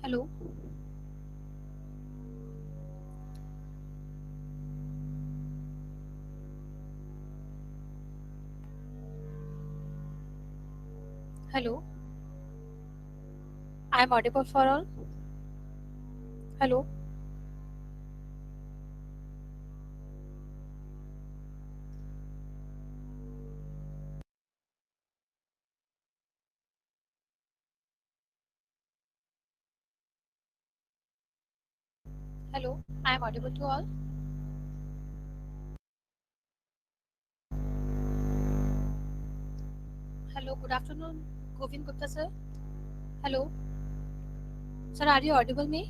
Hello. Hello. I am audible for all. Hello. Hello. I am audible to all. Hello. Good afternoon, Govind Gupta sir. Hello. Sir, are you audible me?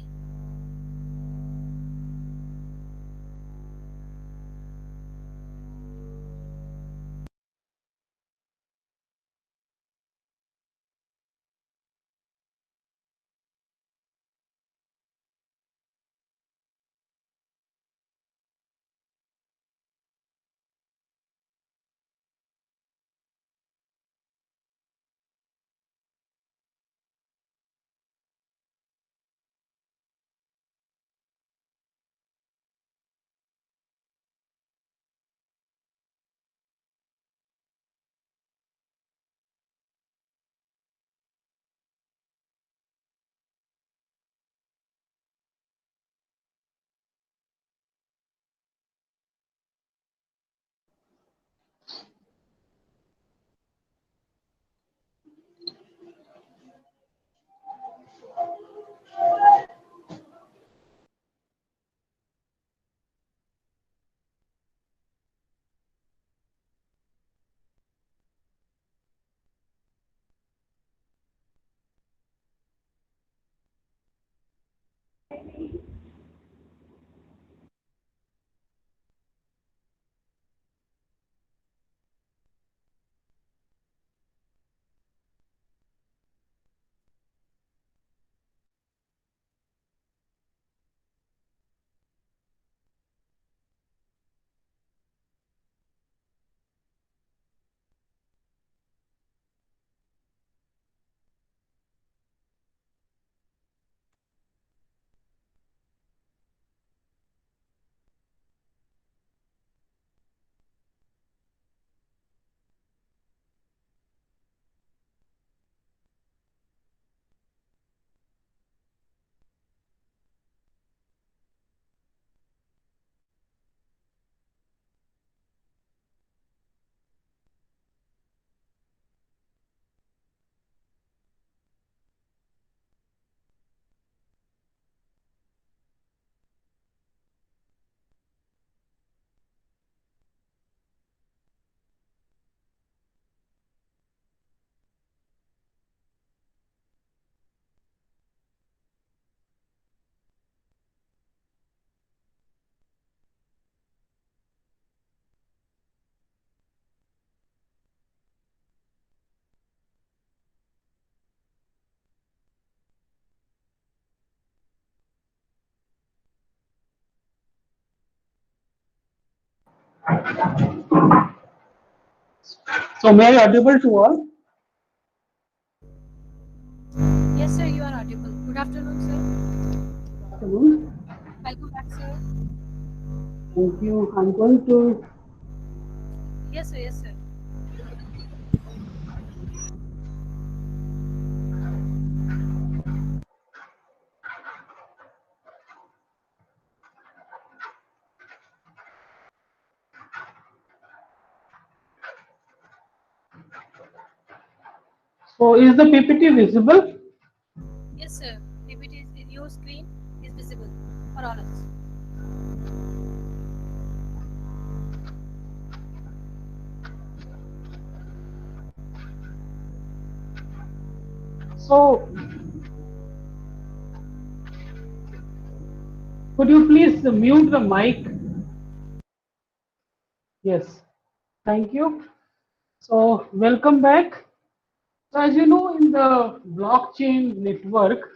So may I audible to all? Yes, sir. You are audible. Good afternoon, sir. Afternoon. Welcome back, sir. Thank you. I'm going to. Yes, sir. Yes, sir. So is the PPT visible? Yes, sir. PPT is in your screen is visible for all of us. So could you please mute the mic? Yes. Thank you. So welcome back. So as you know, in the blockchain network,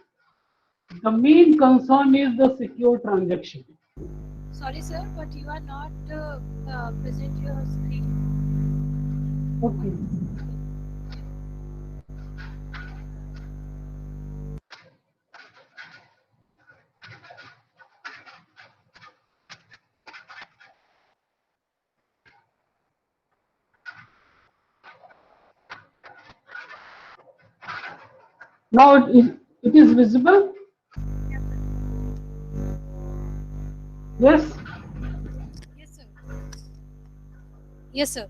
the main concern is the secure transaction. Sorry, sir, but you are not present your screen. Okay. Now it is visible. Yes, sir. Yes. Yes, sir. Yes, sir.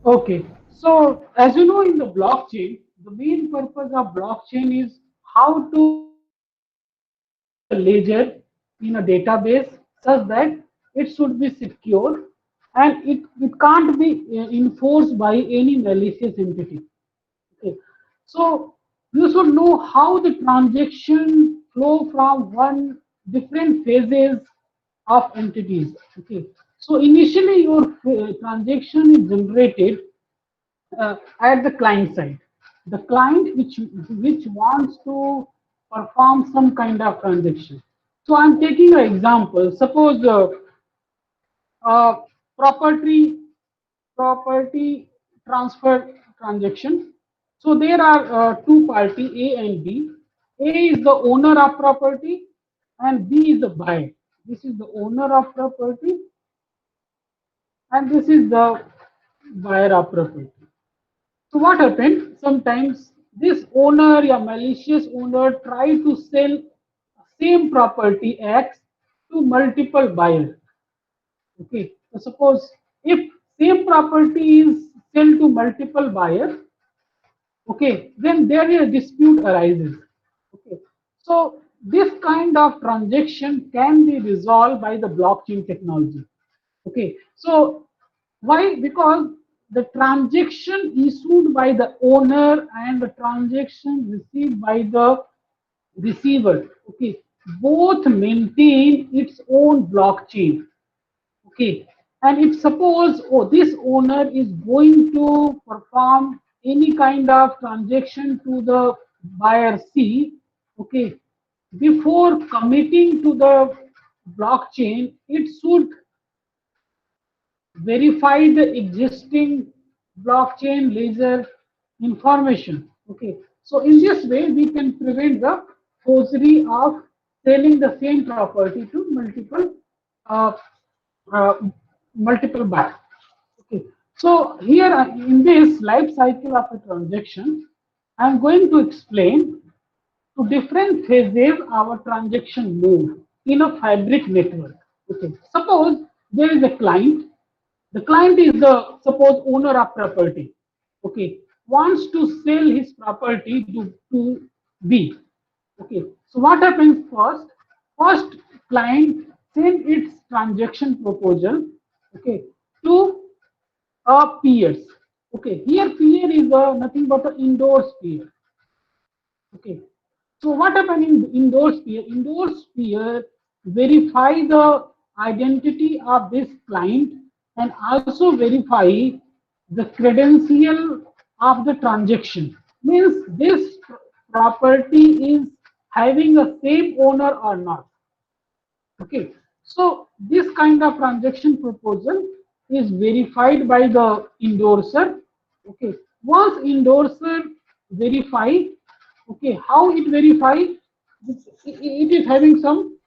Okay. So as you know, in the blockchain, the main purpose of blockchain is how to a ledger in a database such that it should be secure and it can't be enforced by any malicious entity. Okay. So you should know how the transaction flow from one different phases of entities. Okay. So initially your transaction is generated at the client side. The client which wants to perform some kind of transaction. So I'm taking an example. Suppose uh, property property transfer transaction. So there are two party A and B. A is the owner of property and B is the buyer. This is the owner of property and this is the buyer of property. So what happened? Sometimes this owner, a malicious owner, try to sell same property X to multiple buyers. Okay. So suppose if same property is sold to multiple buyers, okay, then there is a dispute arises. Okay. So this kind of transaction can be resolved by the blockchain technology. Okay. So why? Because the transaction issued by the owner and the transaction received by the receiver, okay, both maintain its own blockchain. Okay. And if suppose, oh, this owner is going to perform any kind of transaction to the buyer C, okay, before committing to the blockchain, it should verify the existing blockchain ledger information. Okay, so in this way we can prevent the forgery of selling the same property to uh, uh, multiple buyers. Okay, so here in this life cycle of a transaction, I am going to explain to different phases our transaction move in a fabric network. Okay, suppose there is a client. The client is the suppose owner of property. Okay, wants to sell his property to B. Okay, so what happens first? First, client send its transaction proposal. Okay, to peers. Okay, here peer is nothing but an indoor peer. Okay. So what happened in indoor sphere? Indoor sphere verify the identity of this client and also verify the credential of the transaction. Means this property is having a same owner or not. Okay, so this kind of transaction proposal is verified by the endorser. Okay, once endorser verify, okay, how it verify? It is having some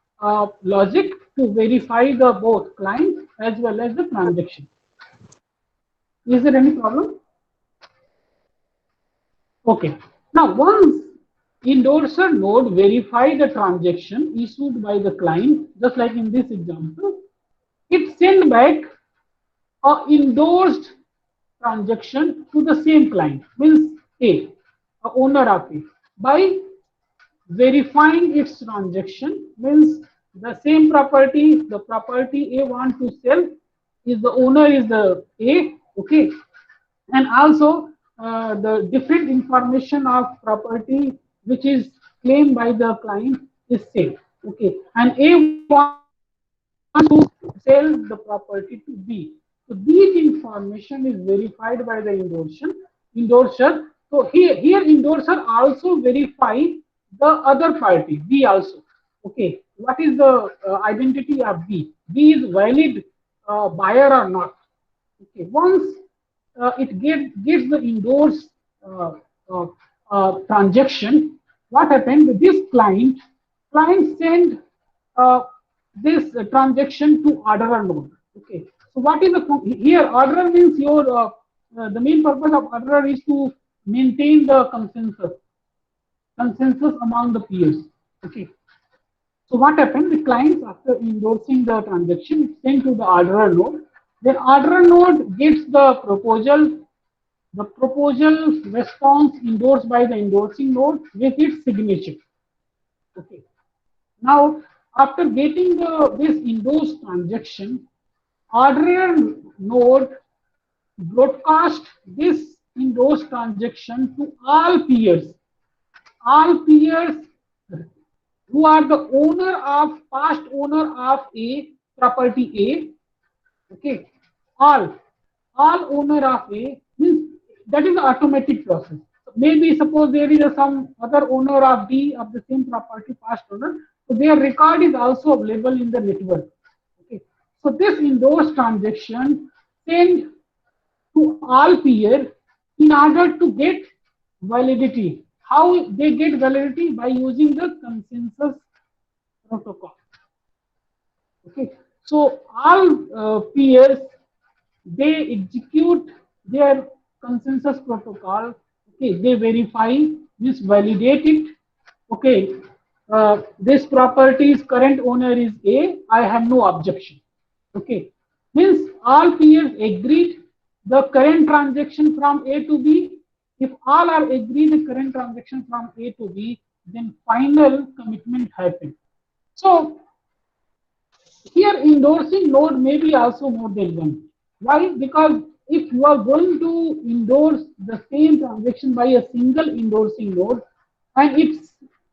logic to verify the both client as well as the transaction. Is there any problem? Okay. Now, once endorser node verify the transaction issued by the client, just like in this example, it send back a endorsed transaction to the same client, means a owner of it, by verifying its transaction, means the same property, the property A want to sell, is the owner is the A, okay, and also the different information of property which is claimed by the client is same, okay, and A wants to sell the property to B. So these information is verified by the endorser. So here endorser also verify the other party B also. Okay, what is the identity of B? B is valid buyer or not? Okay, once gets the endorsed uh, uh, transaction, what happened? This client send uh, this transaction to orderer node. Okay, so what is the here orderer means the main purpose of orderer is to maintain the consensus. consensus among the peers. Okay. So what happened? The clients, after endorsing the transaction, sent to the orderer node. Then orderer node gets the proposal response endorsed by the endorsing node with its signature. Okay. Now, after getting this endorsed transaction, orderer node broadcast this endorsed transaction to all peers who are the past owner of a property A. Okay, all all owner of A means that is the automatic process. So maybe suppose there is some other owner of B of the same property, past owner, so their record is also available in the network. Okay, so this endorsed transaction send to all peers in order to get validity. How they get validity? By using the consensus protocol. Okay, so all peers, they execute their consensus protocol. Okay, they verify this, validate it. Okay, this property's current owner is A. I have no objection. Okay, means all peers agreed the current transaction from A to B. If all are agreed the current transaction from A to B, then final commitment happens. So here endorsing node may be also more than one. Why? Because if you are going to endorse the same transaction by a single endorsing node, and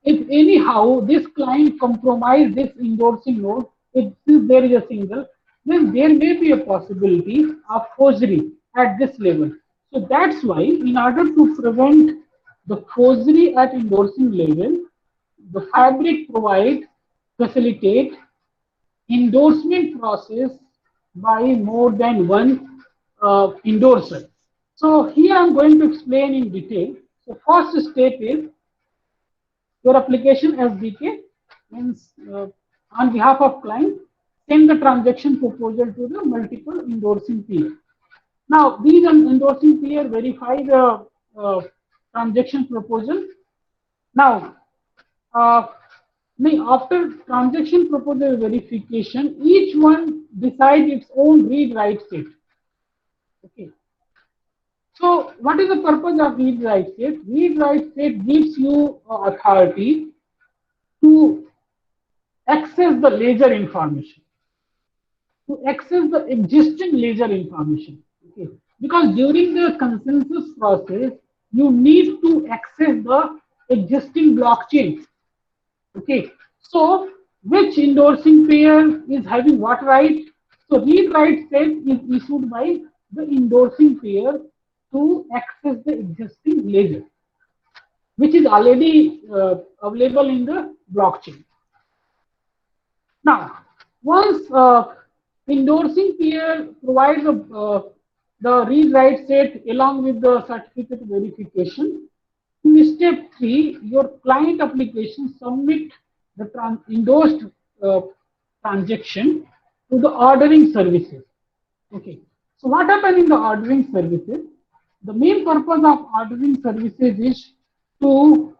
if anyhow this client compromise this endorsing node, if there is a single, then there may be a possibility of forgery at this level. So that's why, in order to prevent the forgery at endorsing level, the fabric provide facilitate endorsement process by more than one endorser. So here I'm going to explain in detail. So first step is your application SDK means on behalf of client send the transaction proposal to the multiple endorsing peer. Now these endorsing peer verify the transaction proposal. Now uh, after transaction proposal verification, each one decides its own read-write set. Okay. So, what is the purpose of read-write set? Read-write set gives you authority to access the ledger information, to access the existing ledger information. Okay. Because during the consensus process, you need to access the existing blockchain. Okay, so which endorsing pair is having what right? So read write set is issued by the endorsing pair to access the existing ledger, which is already available in the blockchain. Now, once endorsing pair provides the read write set along with the certificate verification, in step 3, your client application submit the endorsed uh, transaction to the ordering services. Okay. So what happens in the ordering services? The main purpose of ordering services is to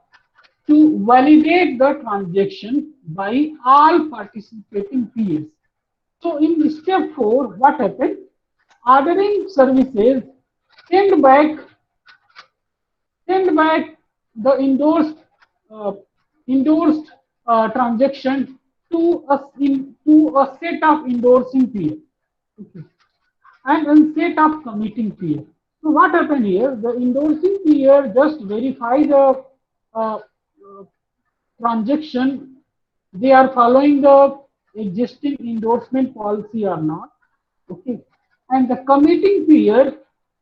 validate the transaction by all participating peers. So in step 4, what happened? Ordering services send back send back the uh, endorsed transaction to a set of endorsing peers, okay, and a set of committing peers. So what happened here? The endorsing peer just verify the uh, transaction, they are following the existing endorsement policy or not. Okay, and the committing peer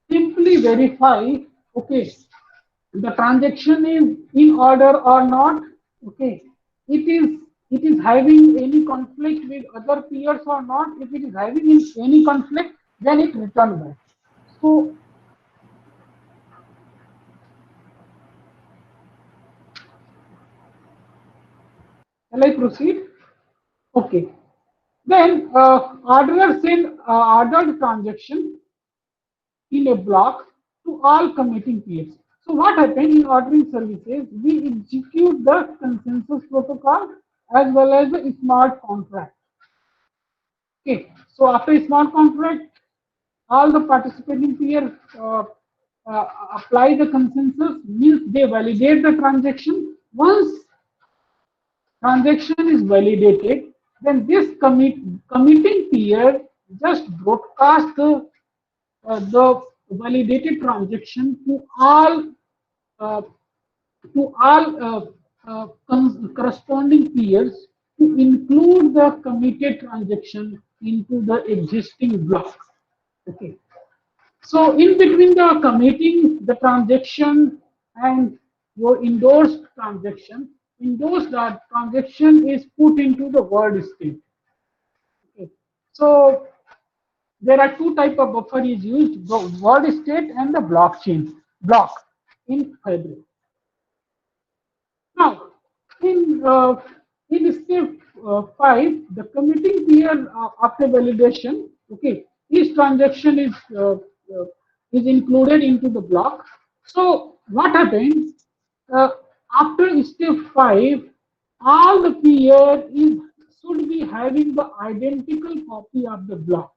simply verify, okay, the transaction is in order or not. Okay, it is having any conflict with other peers or not. If it is having any conflict, then it return back. So shall I proceed? Okay, then orderer send ordered transaction in a block to all committing peers. So what happened in ordering services? We execute the consensus protocol as well as the smart contract. Okay. So after a smart contract, all the participating peer apply the consensus, means they validate the transaction. Once transaction is validated, then this committing peer just broadcast the validated transaction uh, to all corresponding peers to include the committed transaction into the existing block. Okay. So in between the committing the transaction and your endorsed transaction is put into the word state. Okay. So there are two type of buffer is used, the word state and the block in Fabric. Now, in step 5, the committing peer after validation, okay, each transaction is included into the block. So what happens uh, after step 5? All the peer is should be having the identical copy of the block.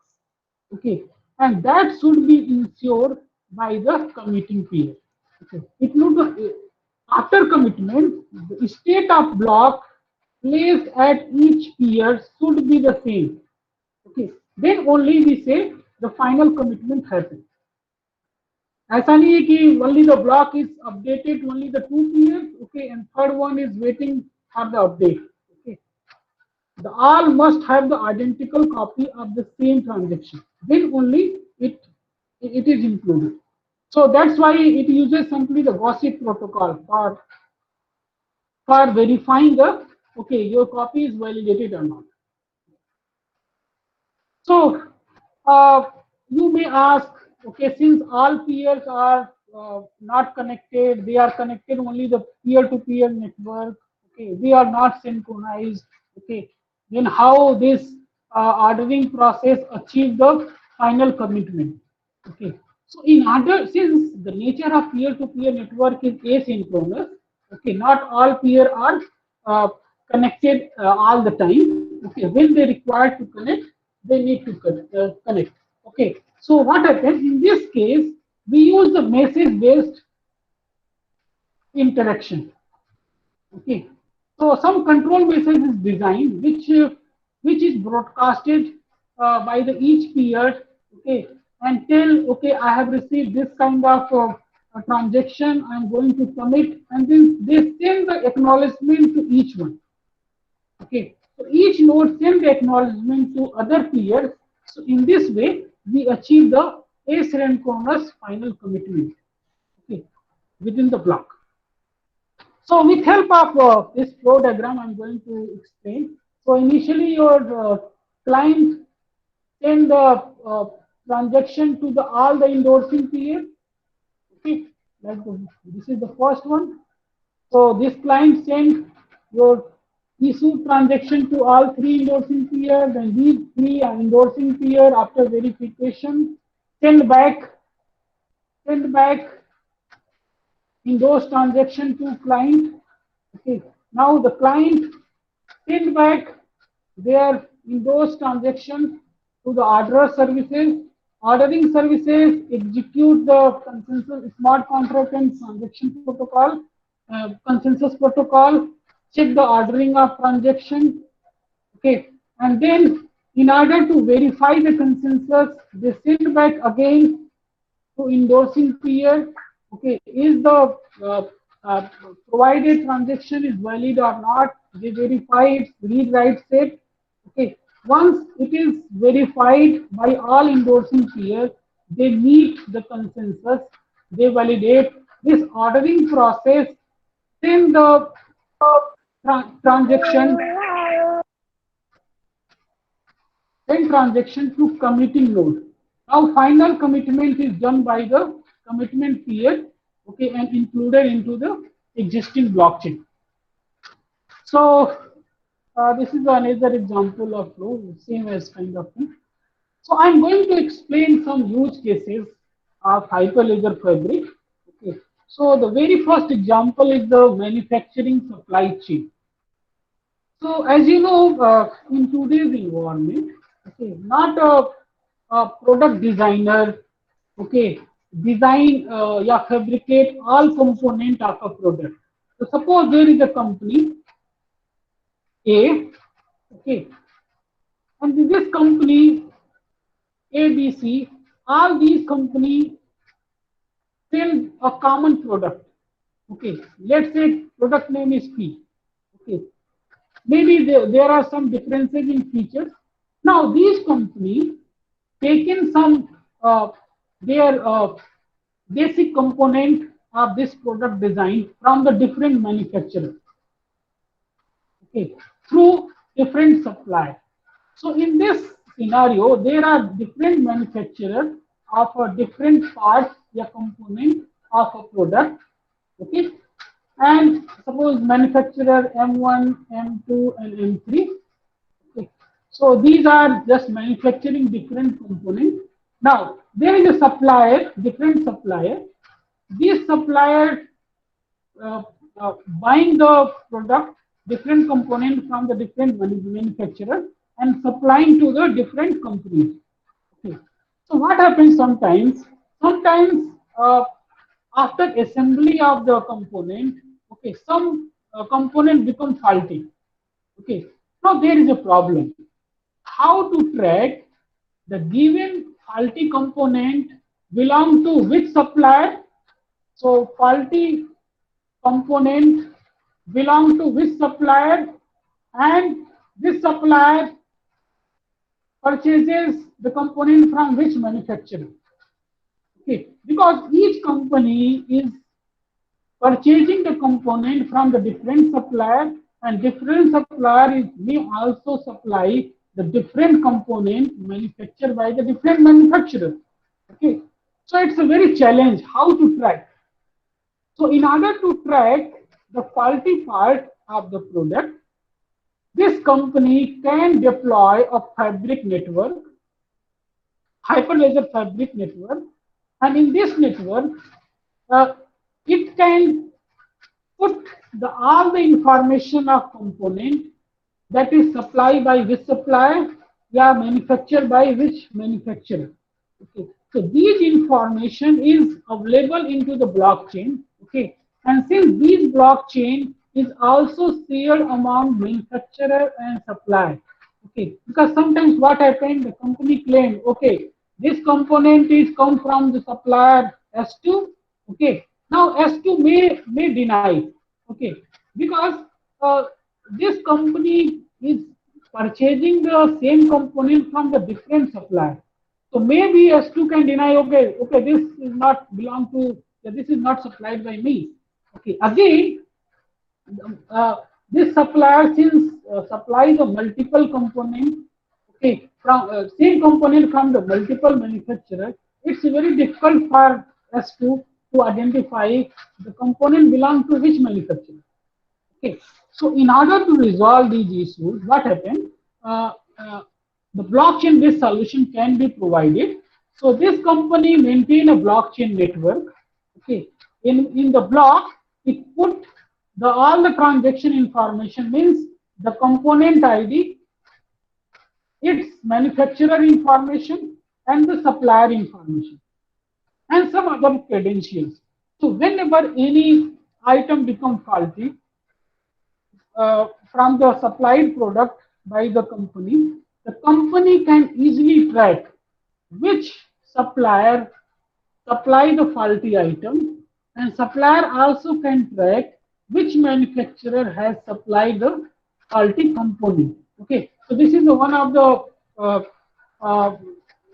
Okay, and that should be ensured by the committing peer. Okay, it would after commitment, the state of block placed at each peer should be the same. Okay, then only we say the final commitment happens. ऐसा नहीं है कि only the block is updated, only the two peers, okay, and third one is waiting for the update. Okay, the all must have the identical copy of the same transaction. Then only it is included. So that's why it uses simply the gossip protocol for verifying the okay your copy is validated or not. So you may ask, okay, since all peers are not connected, they are connected only the peer-to-peer network. Okay, they are not synchronized. Okay, then how this ordering process achieve the final commitment? Okay, so in order, since the nature of peer-to-peer network is asynchronous, okay, not all peer are uh, connected all the time. Okay, when they require to connect, they need to connect. Okay, so what happens in this case? We use the message-based interaction. Okay, so some control message is designed which is broadcasted by the each peer. Okay, and tell okay I have received this kind of a transaction. I'm going to commit, and then they send the acknowledgement to each one. Okay, so each node send the acknowledgement to other peers. So in this way, we achieve the asynchronous final commitment. Okay, within the block. So with help of this flow diagram, I'm going to explain. So initially, your client send the transaction to the all the endorsing peers. Okay, this is the first one. So this client send your issue transaction to all three endorsing peers, and these three are endorsing peer after verification send back send back endorse transaction to client. Okay, now the client send back their endorse transaction to the orderer services. Ordering services execute the consensus smart contract and transaction protocol, consensus protocol, check the ordering of transaction. Okay, and then in order to verify the consensus, they send back again to endorsing peer. Okay, is the uh, provided transaction is valid or not? They verify its read write set. Okay, once it is verified by all endorsing peers, they meet the consensus. They validate this ordering process. Then the transaction transaction to committing node. Now final commitment is done by the commitment peer, okay, and included into the existing blockchain. So this is another example of flow, same as kind of thing. So I'm going to explain some use cases of Hyperledger Fabric. Okay. So the very first example is the manufacturing supply chain. So as you know, in today's environment, okay, not a product designer, okay, design yeah, fabricate all component of a product. So suppose there is a company A, okay, and this company ABC, all these companies sell a common product. Okay, let's say product name is P. Okay, maybe there are some differences in features. Now these companies taken some their basic component of this product design from the different manufacturers, okay, through different supply. So in this scenario, there are different manufacturers of a different parts, a component of a product, okay, and suppose manufacturer M1, M2, and M3. Okay. So these are just manufacturing different components. Now there is a supplier, different supplier. These suppliers uh, buying the product, different component from the different manufacturer and supplying to the different companies. Okay. So what happens sometimes? Sometimes after assembly of the component, okay, some component become faulty. Okay. Now there is a problem. How to track the given faulty component belong to which supplier? So faulty component belong to which supplier, and this supplier purchases the component from which manufacturer. Okay, because each company is purchasing the component from the different supplier, and different supplier may also supply the different component manufactured by the different manufacturer. Okay, so it's a very challenge how to track. So in order to track the faulty part of the product, this company can deploy a fabric network, hyperledger fabric network, and in this network, uh, it can put all the information of component that is supplied by which supplier, yeah, manufactured by which manufacturer. Okay, so these information is available into the blockchain. Okay, and since these blockchain is also shared among manufacturer and supplier. Okay, because sometimes what happened, the company claim, okay, this component is come from the supplier S2. Okay, now S2 may deny. Okay, because this company is purchasing the same component from the different supplier. So maybe S2 can deny, okay, okay, this is not belong to, this is not supplied by me. Okay, again, uh, this supplier since supplies a multiple component, okay, from same component from the multiple manufacturer, it's very difficult for us to identify the component belong to which manufacturer. Okay, so in order to resolve these issues, what happened? Uh, uh, the blockchain-based solution can be provided. So this company maintain a blockchain network. Okay, in the block, it put the all the transaction information, means the component ID, its manufacturer information, and the supplier information, and some other credentials. So whenever any item become faulty, from the supplied product by the company can easily track which supplier supply the faulty item, and supplier also can track which manufacturer has supplied the faulty component. Okay, so this is one of the uh, uh,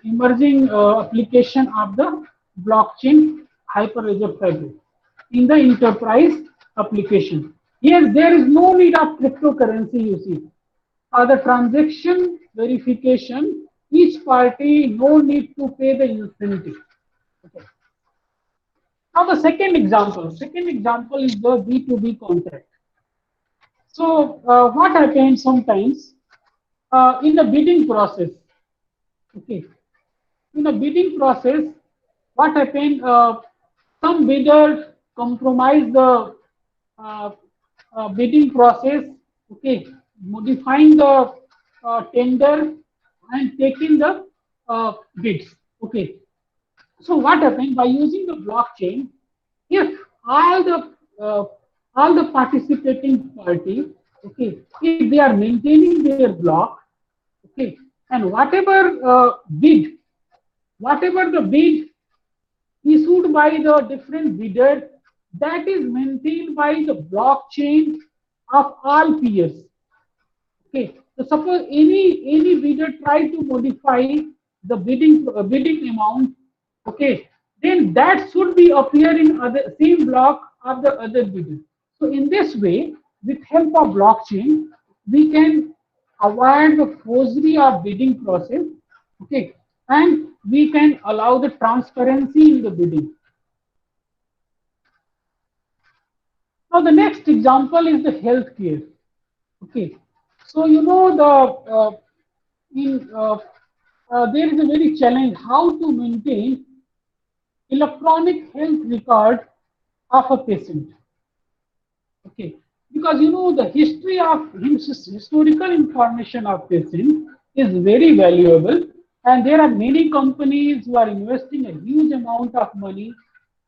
emerging application of the blockchain hyperledger fabric in the enterprise application. Here, there is no need of cryptocurrency, you see. For the transaction verification, each party no need to pay the incentive. Okay. Now the second example is the B2B contract. So what happens sometimes in the bidding process? Okay, in the bidding process, what happened? Some bidder compromise the uh, bidding process, okay, modifying the tender and taking the bids, okay. So what happens by using the blockchain? If all the uh, all the participating party, okay, if they are maintaining their block, okay, and whatever the bid issued by the different bidder, that is maintained by the blockchain of all peers. Okay, so suppose any bidder try to modify the bidding amount, okay, then that should be appear in other same block of the other bidder. So in this way, with help of blockchain, we can avoid the forgery of bidding process, okay, and we can allow the transparency in the bidding. Now the next example is the healthcare. Okay, so you know in there is a very challenge how to maintain electronic health record of a patient. Okay, because you know the history of historical information of patient is very valuable, and there are many companies who are investing a huge amount of money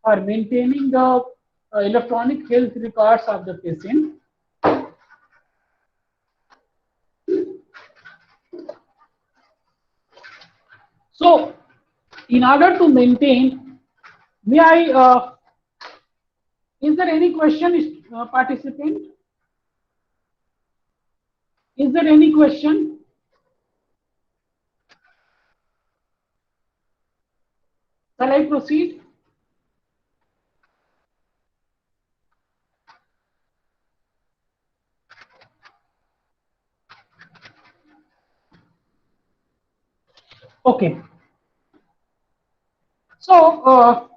for maintaining the electronic health records of the patient. So, in order to maintain, may I? Is there any question, participant? Is there any question? Shall I proceed? Okay. So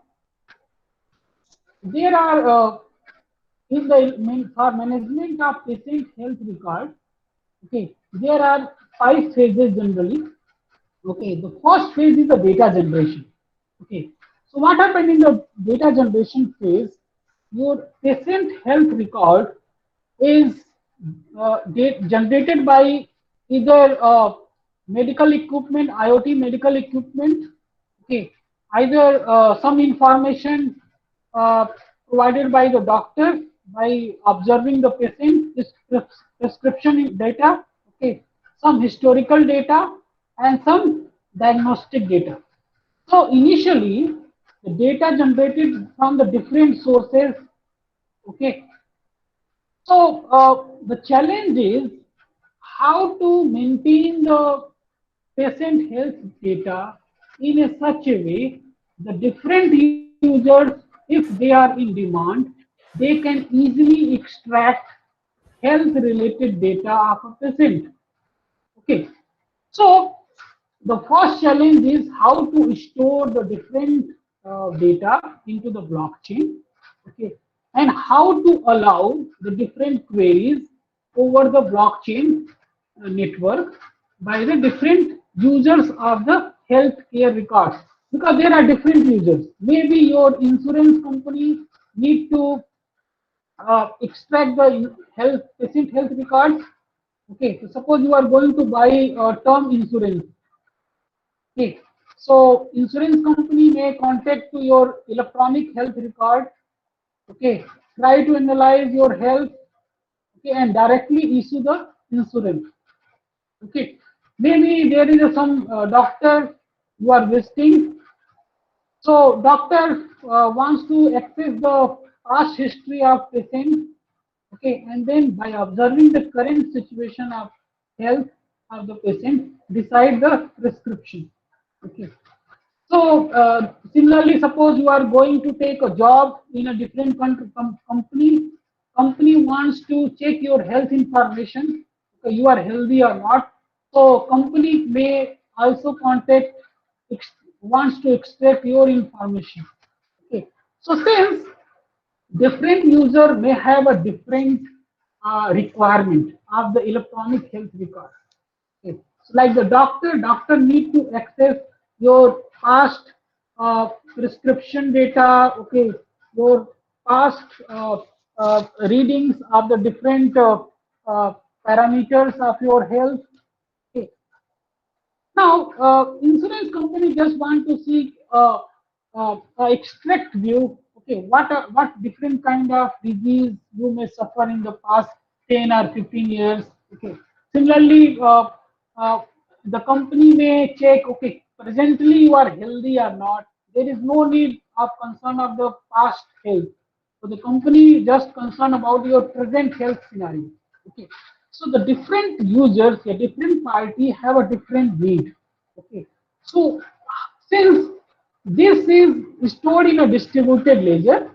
there are in the for management of patient health record. Okay, there are 5 phases generally. Okay, the first phase is the data generation. Okay, so what happened in the data generation phase? Your patient health record is generated by either medical equipment, IoT medical equipment, okay, either some information uh, provided by the doctor by observing the patient, prescription data, okay, some historical data, and some diagnostic data. So initially, the data generated from the different sources, okay. So the challenge is how to maintain the patient health data in a such a way the different users, if they are in demand, they can easily extract health related data of a patient. Okay, so the first challenge is how to store the different data into the blockchain, okay, and how to allow the different queries over the blockchain network by the different users of the healthcare records, because there are different users. Maybe your insurance company need to extract the patient health records. Okay, so suppose you are going to buy term insurance. Okay, so insurance company may contact to your electronic health record. Okay, try to analyze your health. Okay, and directly issue the insurance. Okay, maybe there is some doctor you are visiting. So doctor wants to access the past history of patient. Okay, and then by observing the current situation of health of the patient, decide the prescription. Okay. So similarly, suppose you are going to take a job in a different country, company. Company wants to check your health information. Okay, you are healthy or not. So company may also contact, wants to extract your information. Okay. So since different user may have a different requirement of the electronic health record. Okay. So like the doctor need to access your past prescription data, okay, your past readings of the different uh, parameters of your health. Okay. Now, insurance company just want to see extract view. Okay, what different kind of disease you may suffer in the past 10 or 15 years. Okay. Similarly, the company may check. Okay, presently you are healthy or not. There is no need of concern of the past health. So the company just concerned about your present health scenario. Okay. So the different users, a different party have a different need. Okay. So since this is stored in a distributed ledger,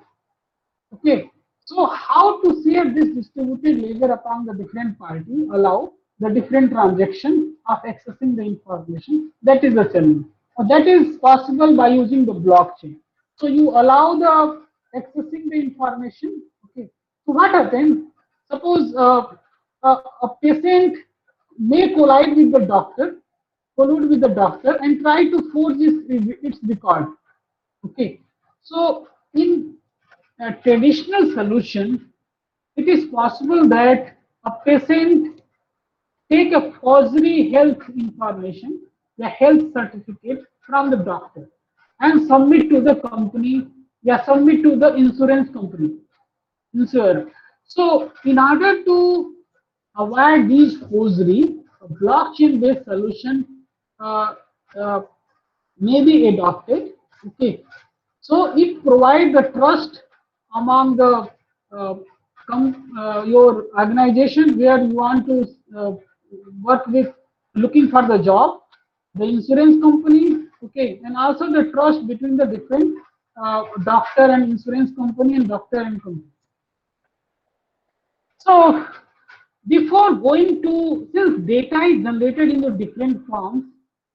okay. So how to share this distributed ledger upon the different party, allow the different transaction of accessing the information. That is the challenge. That is possible by using the blockchain. So you allow the accessing the information. Okay. So what happens? Suppose a patient may collide with the doctor, collude with the doctor, and try to forge its record. Okay. So in a traditional solution, it is possible that a patient take a forgery health information, the health certificate from the doctor, and submit to the company, yeah, submit to the insurance company, insurer. So, in order to avoid these forgery, a blockchain-based solution uh, uh, may be adopted. Okay, so it provides the trust among the uh, your organization where you want to work with, looking for the job, the insurance company, okay, and also the trust between the different doctor and insurance company and doctor and company. So before going to, since data is generated in the different forms,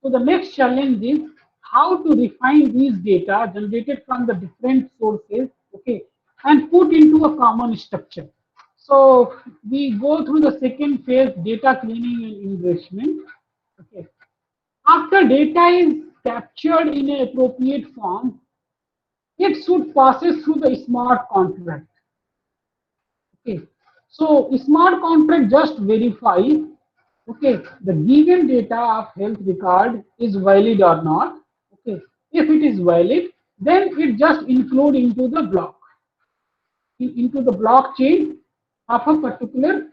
so the next challenge is how to refine these data generated from the different sources, okay, and put into a common structure. So we go through the second phase, data cleaning and enrichment. Okay. After data is captured in an appropriate form, it should passes through the smart contract. Okay. So smart contract just verify, okay, the given data of health record is valid or not. Okay. If it is valid, then it just include into the block, into the blockchain of a particular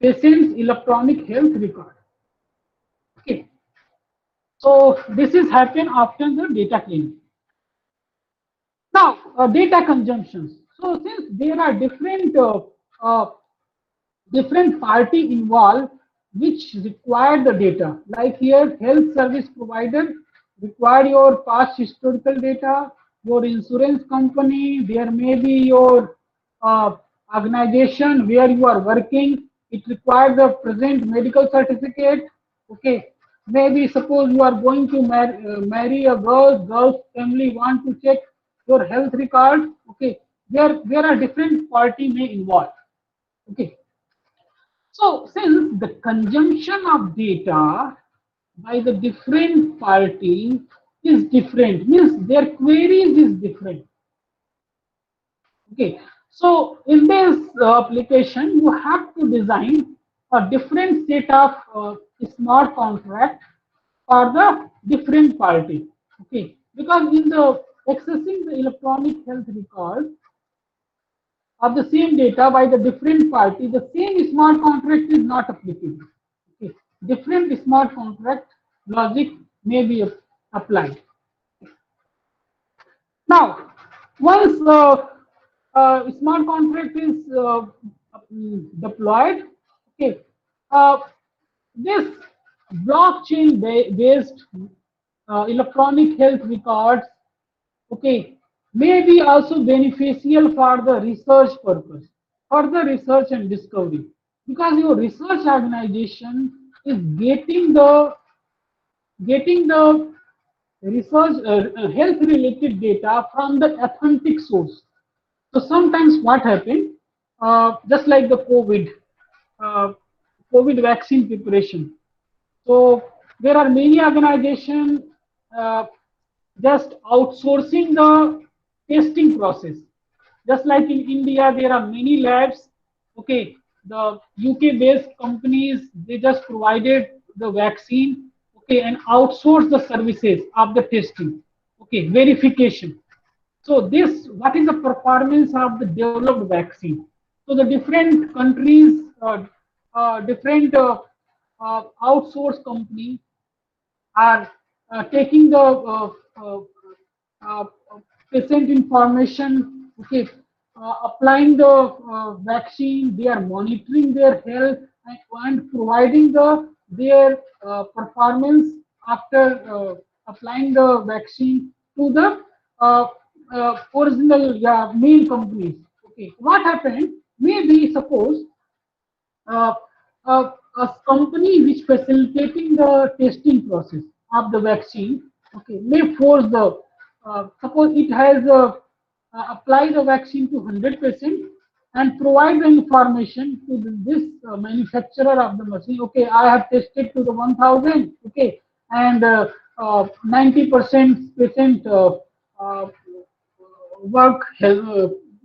patient's electronic health record. Okay. So this is happen after the data cleaning. Now, data consumptions. So since there are uh, different party involved which require the data, like here health service provider require your past historical data, your insurance company, there may be your uh, organization where you are working, it requires the present medical certificate. Okay, maybe suppose you are going to marry a girl's family want to check your health record. Okay, there are different party may involve. Okay, so since the consumption of data by the different parties is different, means their queries is different. Okay, so in this application, you have to design a different set of smart contract for the different party. Okay, because in the accessing the electronic health record of the same data by the different party, the same smart contract is not applicable. Okay. Different smart contract logic may be applied. Now, once smart contract is deployed, okay, uh, this blockchain-based electronic health records, okay, may be also beneficial for the research purpose, for the research and discovery, because your research organization is getting the research health related data from the authentic source. So sometimes what happened, just like the uh, COVID vaccine preparation. So there are many organizations uh, just outsourcing the testing process. Just like in India, there are many labs. Okay, the UK-based companies, they just provided the vaccine. Okay, and outsource the services of the testing. Okay, verification. So this, what is the performance of the developed vaccine? So the different countries, different outsource company are taking the uh, patient information, okay, applying the vaccine, they are monitoring their health and providing their performance after applying the vaccine to the uh, original, yeah, main companies. Okay, what happened? Maybe suppose uh, a company which facilitating the testing process of the vaccine, okay, may force the, suppose it has apply the vaccine to 100% and provide the information to this manufacturer of the machine. Okay, I have tested to the 1000, okay, and 90% patient uh, work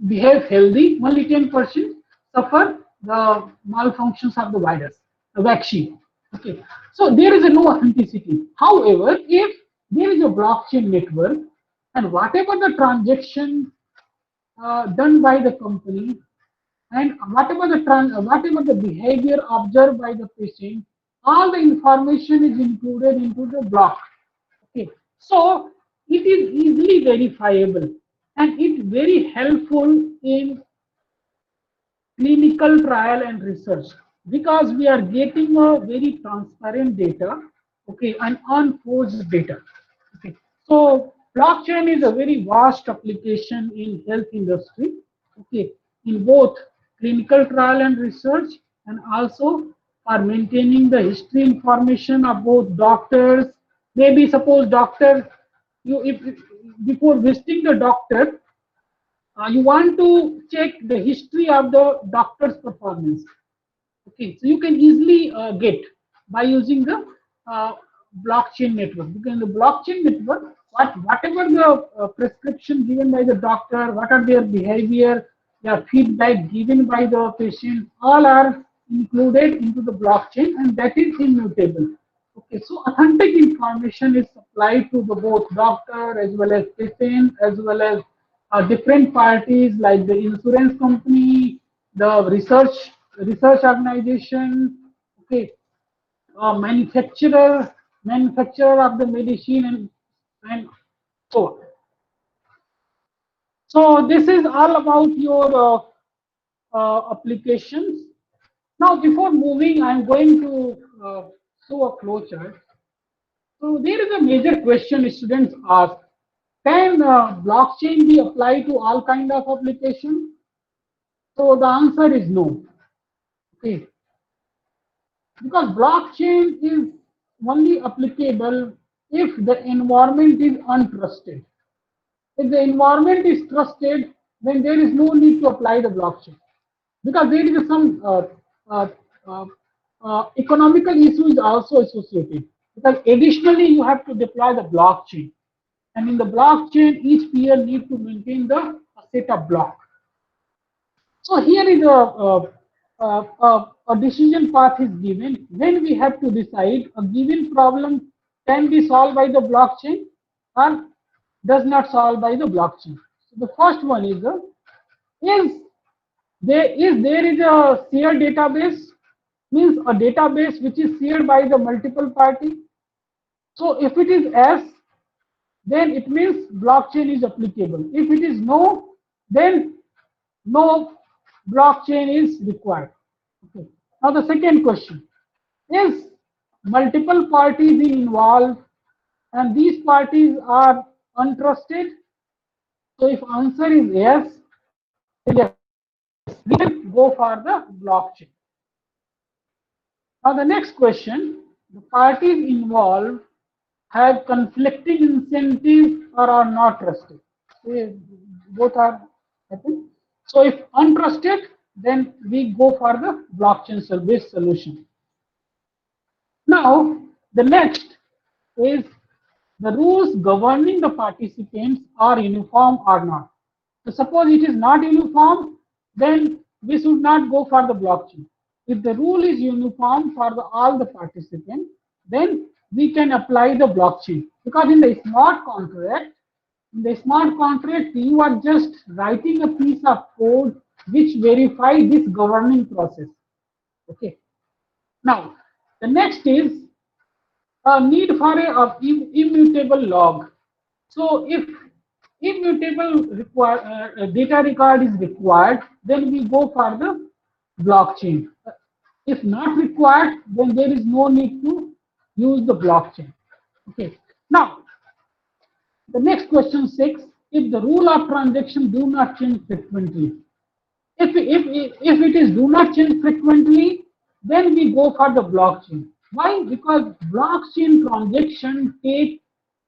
behave healthy, only 10% suffer the malfunctions of the virus, the vaccine. Okay, so there is a no authenticity. However, if there is a blockchain network and whatever the transaction done by the company and whatever the behavior observed by the patient, all the information is included into the block. Okay, so it is easily verifiable and it's very helpful in clinical trial and research because we are getting a very transparent data, okay, and unforced data. Okay, so blockchain is a very vast application in health industry, okay, in both clinical trial and research, and also for maintaining the history information of both doctors. Maybe suppose doctor, you if before visiting the doctor, you want to check the history of the doctor's performance. Okay, so you can easily get by using the uh, blockchain network. Because in the blockchain network, whatever the prescription given by the doctor, what are their behavior, their feedback given by the patient, all are included into the blockchain, and that is immutable. Okay, so authentic information is supplied to the both doctor as well as patient as well as different parties like the insurance company, the research organization, okay, manufacturer of the medicine, and so on. So this is all about your applications. Now, before moving, I'm going to show a flowchart. So there is a major question students ask: can blockchain be applied to all kind of applications? So the answer is no. Okay, because blockchain is only applicable if the environment is untrusted. If the environment is trusted, then there is no need to apply the blockchain because there is some uh, uh, economical issues also associated. Because additionally, you have to deploy the blockchain, and in the blockchain, each peer need to maintain the set of block. So here is a decision path is given when we have to decide a given problem can be solved by the blockchain or does not solve by the blockchain. So the first one is is there is a shared database, means a database which is shared by the multiple party. So if it is yes, then it means blockchain is applicable. If it is no, then no blockchain is required. Okay. Now the second question is multiple parties involved and these parties are untrusted. So if answer is yes, then yes, we can go for the blockchain. Now the next question, the parties involved have conflicting incentives or are not trusted. Both are happen. So if untrusted, then we go for the blockchain based solution. Now the next is the rules governing the participants are uniform or not. So suppose it is not uniform, then we should not go for the blockchain. If the rule is uniform for all the participants, then we can apply the blockchain. Because in the smart contract, you are just writing a piece of code which verify this governing process. Okay. Now, the next is a need for immutable log. So if immutable data record is required, then we go for the blockchain. If not required, then there is no need to use the blockchain. Okay. Now, the next question 6, if the rule of transaction do not change frequently. If it is do not change frequently, then we go for the blockchain. Why? Because blockchain transaction take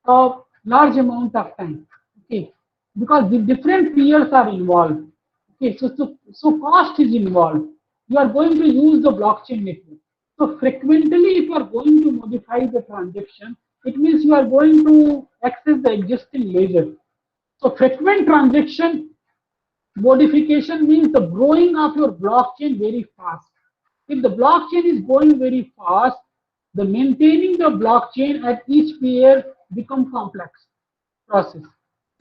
a large amount of time. Okay, because the different peers are involved. Okay, so cost is involved. You are going to use the blockchain network. So frequently, if you are going to modify the transaction, it means you are going to access the existing ledger. So frequent transaction modification means the growing of your blockchain very fast. If the blockchain is going very fast, the maintaining the blockchain at each pair become complex process.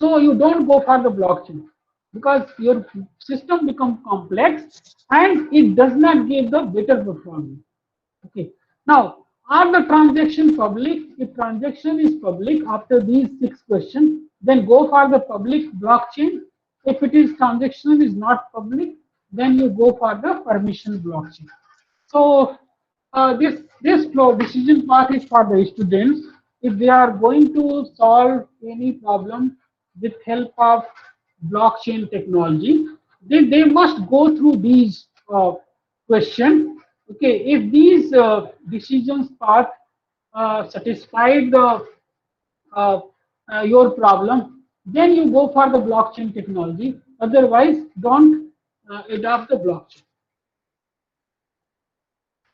So you don't go for the blockchain because your system become complex and it does not give the better performance. Okay. Now, are the transaction public? If transaction is public after these 6 questions, then go for the public blockchain. If it is transaction is not public, then you go for the permission blockchain. So this flow decision part is for the students. If they are going to solve any problem with help of blockchain technology, then they must go through these questions. Okay, if these decisions part satisfied the uh, your problem, then you go for the blockchain technology. Otherwise, don't adopt the blockchain.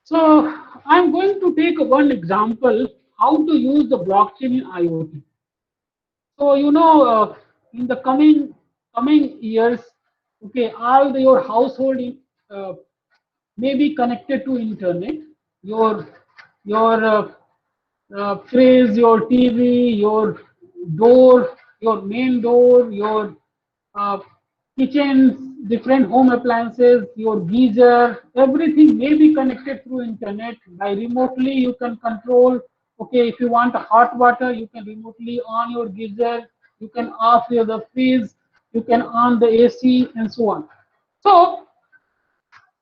So I'm going to take one example how to use the blockchain in IoT. So in the coming years, okay, your household uh, may be connected to internet. Your fridge, your TV, your door, your main door, your uh, kitchens, different home appliances, your geyser, everything may be connected through internet. By remotely, you can control. Okay, if you want hot water, you can remotely on your geyser. You can off the fridge. You can on the AC and so on. So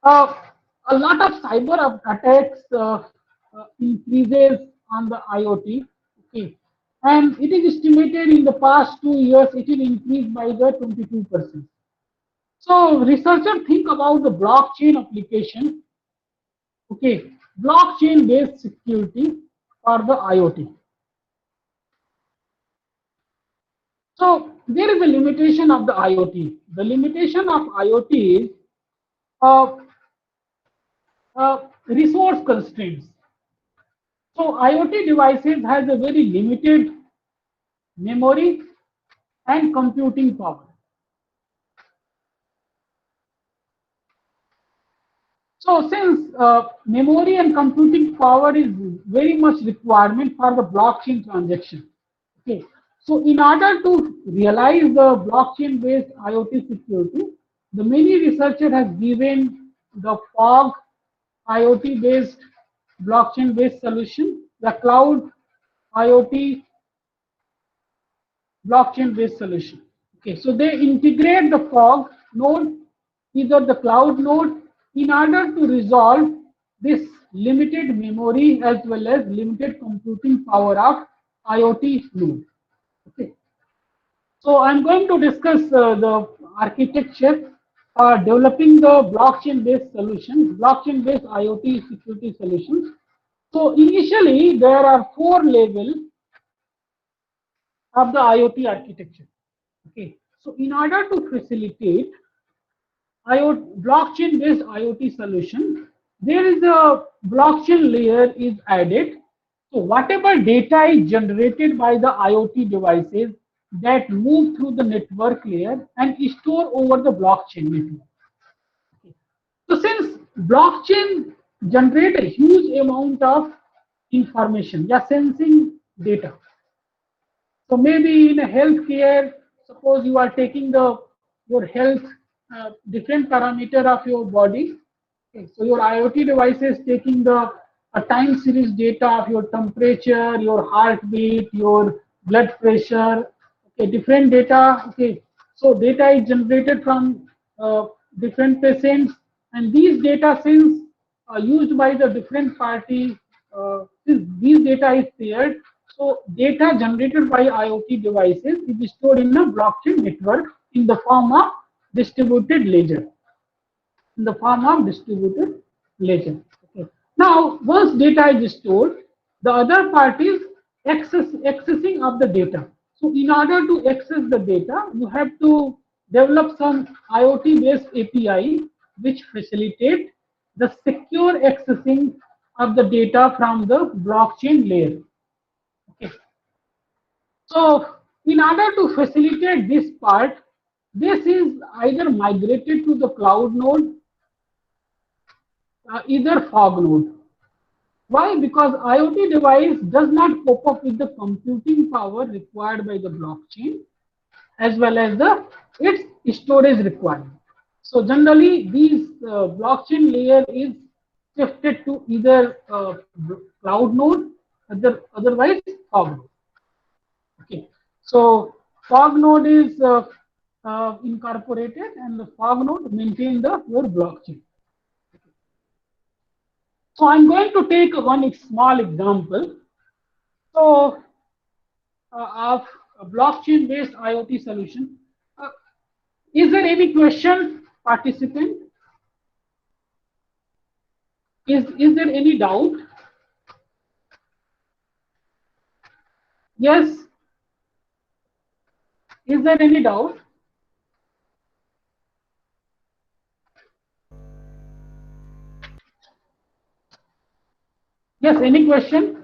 uh, a lot of cyber attacks increases on the IoT. Okay, and it is estimated in the past 2 years it will increase by the 22%. So researchers think about the blockchain application. Okay, blockchain based security for the IoT. So there is a limitation of the IoT. The limitation of IoT is uh, resource constraints. So IoT devices has a very limited memory and computing power. So since memory and computing power is very much requirement for the blockchain transaction. Okay. So in order to realize the blockchain based IoT security, the many researcher has given the fog IoT based blockchain based solution, the cloud IoT blockchain based solution. Okay, so they integrate the fog node, either the cloud node, in order to resolve this limited memory as well as limited computing power of IoT node. Okay, so I'm going to discuss the architecture developing the blockchain based solutions, blockchain based IoT security solutions. So initially there are 4 levels of the IoT architecture. Okay, so in order to facilitate blockchain based IoT solution, there is a blockchain layer is added. So whatever data is generated by the IoT devices that move through the network layer and store over the blockchain network. So since blockchain generate a huge amount of information, yeah, sensing data. So maybe in a healthcare, suppose you are taking the your health different parameter of your body. Okay, so your IoT device is taking the a time series data of your temperature, your heartbeat, your blood pressure. Okay, different data. Okay, so data is generated from different patients, and these data since used by the different party, since these data is shared, so data generated by IoT devices is stored in a blockchain network in the form of distributed ledger. In the form of distributed ledger. Okay. Now, once data is stored, the other part is accessing of the data. So, in order to access the data, you have to develop some IoT-based API which facilitate the secure accessing of the data from the blockchain layer. Okay. So, in order to facilitate this part, this is either migrated to the cloud node, either fog node. Why? Because IoT device does not cope up with the computing power required by the blockchain as well as the its storage requirement. So generally, these blockchain layer is shifted to either cloud node, otherwise fog node. Okay, so fog node is incorporated, and the fog node maintain the your blockchain. So I'm going to take one small example. So of a blockchain-based IoT solution. Uh, is there any question, participant? Is there any doubt? Yes. Is there any doubt? Yes. Any question?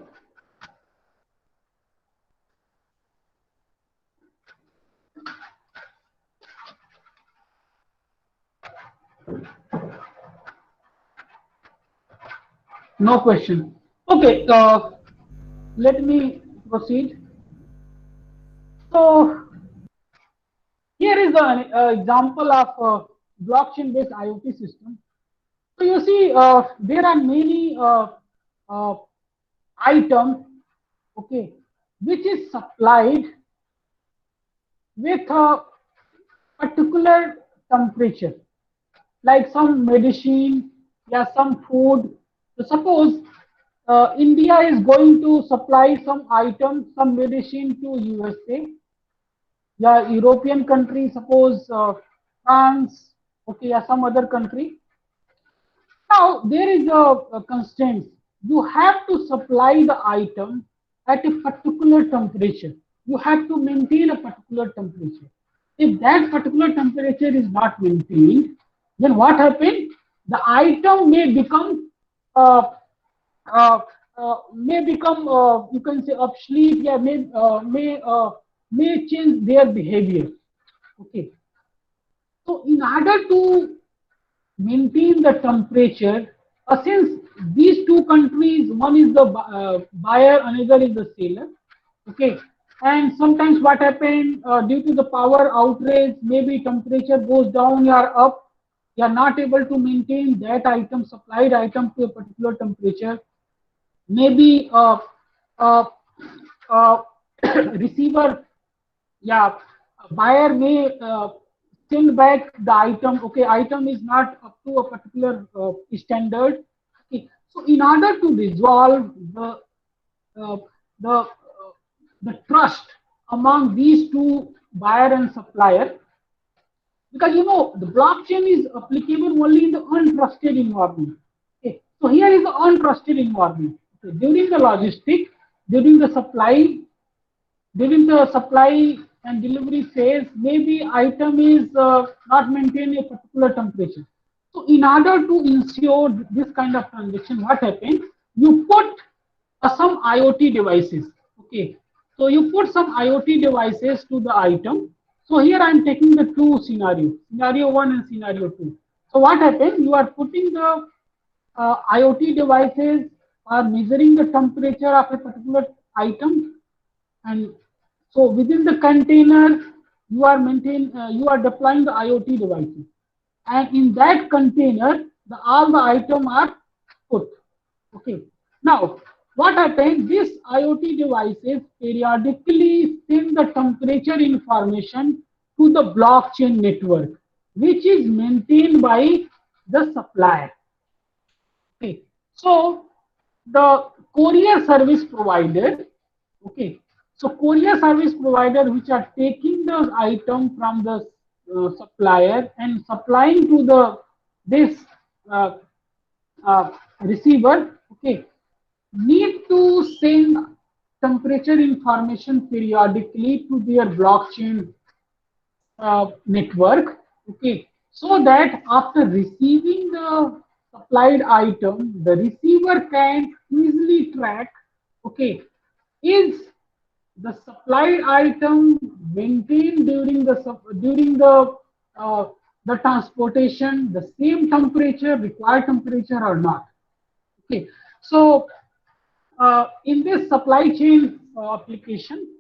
No question. Okay. Let me proceed. So here is an example of blockchain-based IoT system. So you see, there are many uh, items, okay, which is supplied with a particular temperature, like some medicine, yeah, some food. So suppose India is going to supply some item, some medicine to USA, yeah, European country, suppose France, okay, yeah, some other country. Now there is a constraint. You have to supply the item at a particular temperature. You have to maintain a particular temperature. If that particular temperature is not maintained, then what happens? The item uh, may become you can say obsolete. Yeah, may change their behavior. Okay. So in order to maintain the temperature, since these two countries, one is the buyer, another is the seller. Okay, and sometimes what happens due to the power outrage, maybe temperature goes down or up. You are not able to maintain that item, supplied item to a particular temperature. Maybe uh, uh, receiver, yeah, buyer may send back the item. Okay, item is not up to a particular standard. Okay. So in order to resolve uh, the the trust among these two buyer and supplier, because you know the blockchain is applicable only in the untrusted environment. Okay. So here is the untrusted environment. Okay. During the supply and delivery phase, maybe item is not maintained a particular temperature. So in order to ensure this kind of transaction, what happens? You put some IoT devices. Okay. So you put some IoT devices to the item. So here I am taking the two scenarios, scenario 1 and scenario 2. So what happens? You are putting the IoT devices are measuring the temperature of a particular item, and so within the container you are deploying the IoT devices, and in that container all the item are put. Okay. Now, what happens? These IoT devices periodically send the temperature information to the blockchain network, which is maintained by the supplier. Okay. So, the courier service provider, okay. So, courier service provider which are taking the item from the supplier and supplying to the this uh, receiver, okay, need to send temperature information periodically to their blockchain network, okay, so that after receiving the supplied item, the receiver can easily track, okay, is the supplied item maintained uh, the transportation the same temperature, required temperature or not. Okay, so in this supply chain application,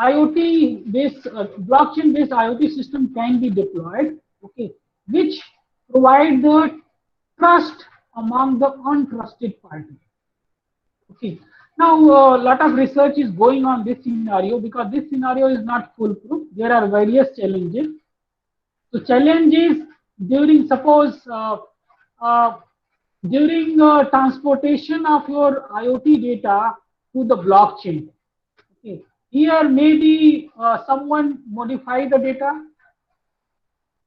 IoT based blockchain based IoT system can be deployed, okay, which provide the trust among the untrusted party. Okay. Now, a lot of research is going on this scenario because this scenario is not foolproof. There are various challenges. So, challenges during suppose uh, during transportation of your IoT data to the blockchain. Okay. Here, maybe someone modify the data.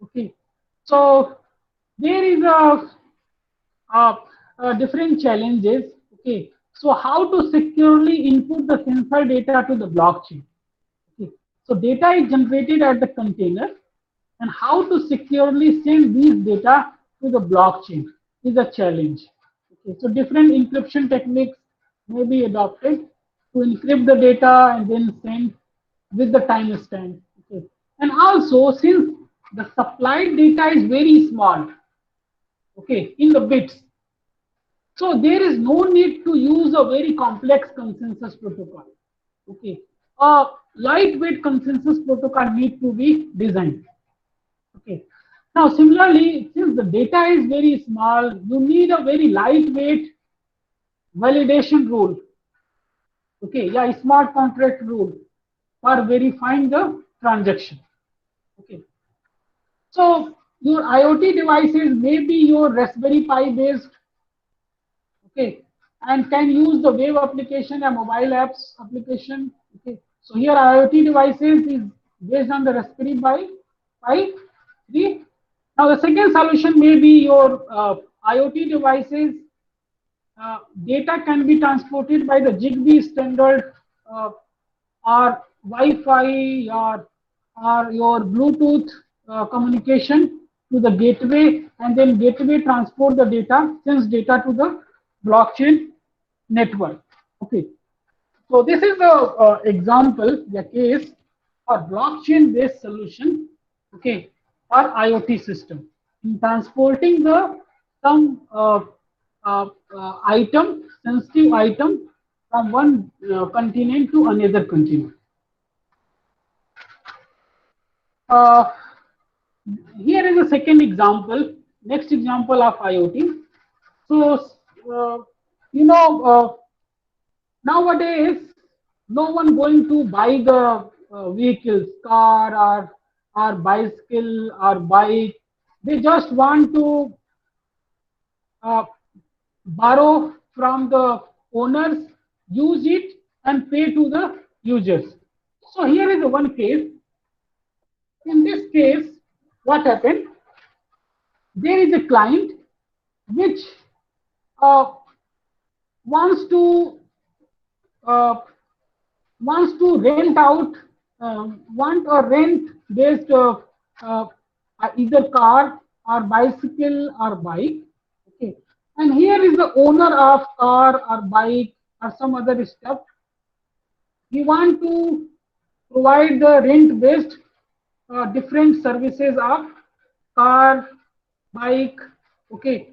Okay. So, there is uh, different challenges. Okay, so how to securely input the sensor data to the blockchain? Okay, so data is generated at the container, and how to securely send these data to the blockchain is a challenge. Okay, so different encryption techniques may be adopted to encrypt the data and then send with the timestamp. Okay, and also since the supplied data is very small, okay, in the bits, so there is no need to use a very complex consensus protocol. Okay, a lightweight consensus protocol need to be designed. Okay. Now, similarly, since the data is very small, you need a very lightweight validation rule. Okay, yeah, smart contract rule for verifying the transaction. Okay. So your IoT devices may be your Raspberry Pi based, okay, and can use the web application and mobile apps application. Okay, so here IoT devices is based on the Raspberry Pi 3. Now the second solution may be your IoT devices. Data can be transported by the Zigbee standard uh, or Wi-Fi or your Bluetooth communication to the gateway, and then gateway transport the data, sends data to the blockchain network. Okay, so this is the example, the case for blockchain-based solution. Okay, for IoT system in transporting the some item, sensitive item from one continent to another continent. Uh, Here is a second example, next example of IoT. So, you know, nowadays, no one going to buy the vehicles, car or bicycle or bike. They just want to uh, borrow from the owners, use it, and pay to the users. So here is one case. In this case, what happened? There is a client which uh, wants to uh, rent out, want or rent based uh, either car or bicycle or bike. Okay, and here is the owner of car or bike or some other stuff. We want to provide the rent-based different services of car, bike, okay,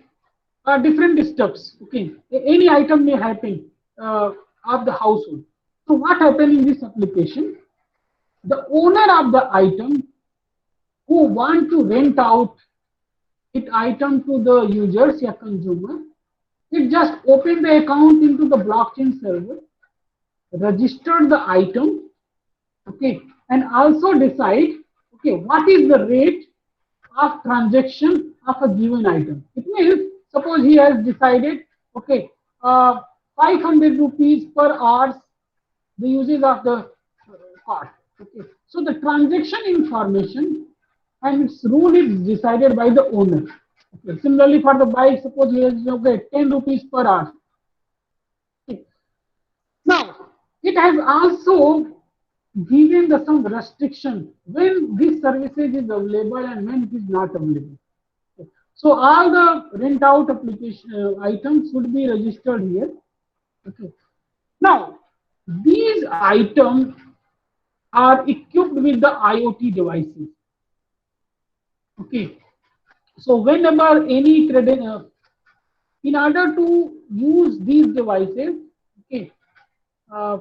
different stuffs, okay. Any item may happen of the household. So what happened in this application? The owner of the item who want to rent out it item to the users or consumer, it just open the account into the blockchain server, register the item, okay, and also decide, okay, what is the rate of transaction of a given item. It means, suppose he has decided, okay, 500 rupees per hour the usage of the card. Okay, so the transaction information and its rule is decided by the owner. Okay. Similarly, for the bike, suppose he has, okay, 10 rupees per hour. Okay. Now, it has also given the some restriction when this services is available and when it is not available. Okay. So all the rent out application items should be registered here. Okay. Now, these items are equipped with the IoT devices. Okay. So whenever any in order to use these devices, okay, uh,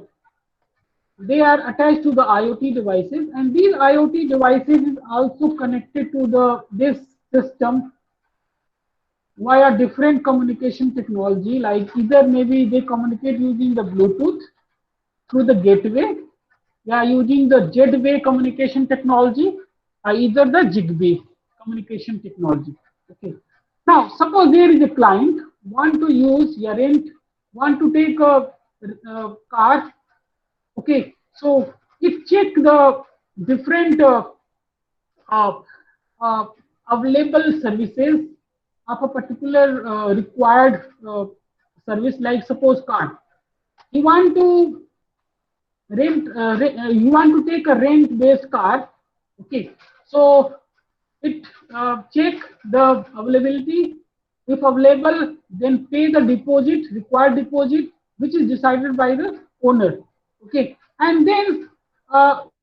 they are attached to the IoT devices, and these IoT devices is also connected to the this system via different communication technology. Like either maybe they communicate using the Bluetooth through the gateway, yeah, using the Z-Wave communication technology, or either the Zigbee communication technology. Okay. Now, suppose there is a client want to use your rent, want to take a car. Okay, so it check the different uh, uh, available services of a particular required service, like suppose car. You want to you want to take a rent based car, okay, so it check the availability. If available, then pay the deposit, required deposit, which is decided by the owner, okay. And then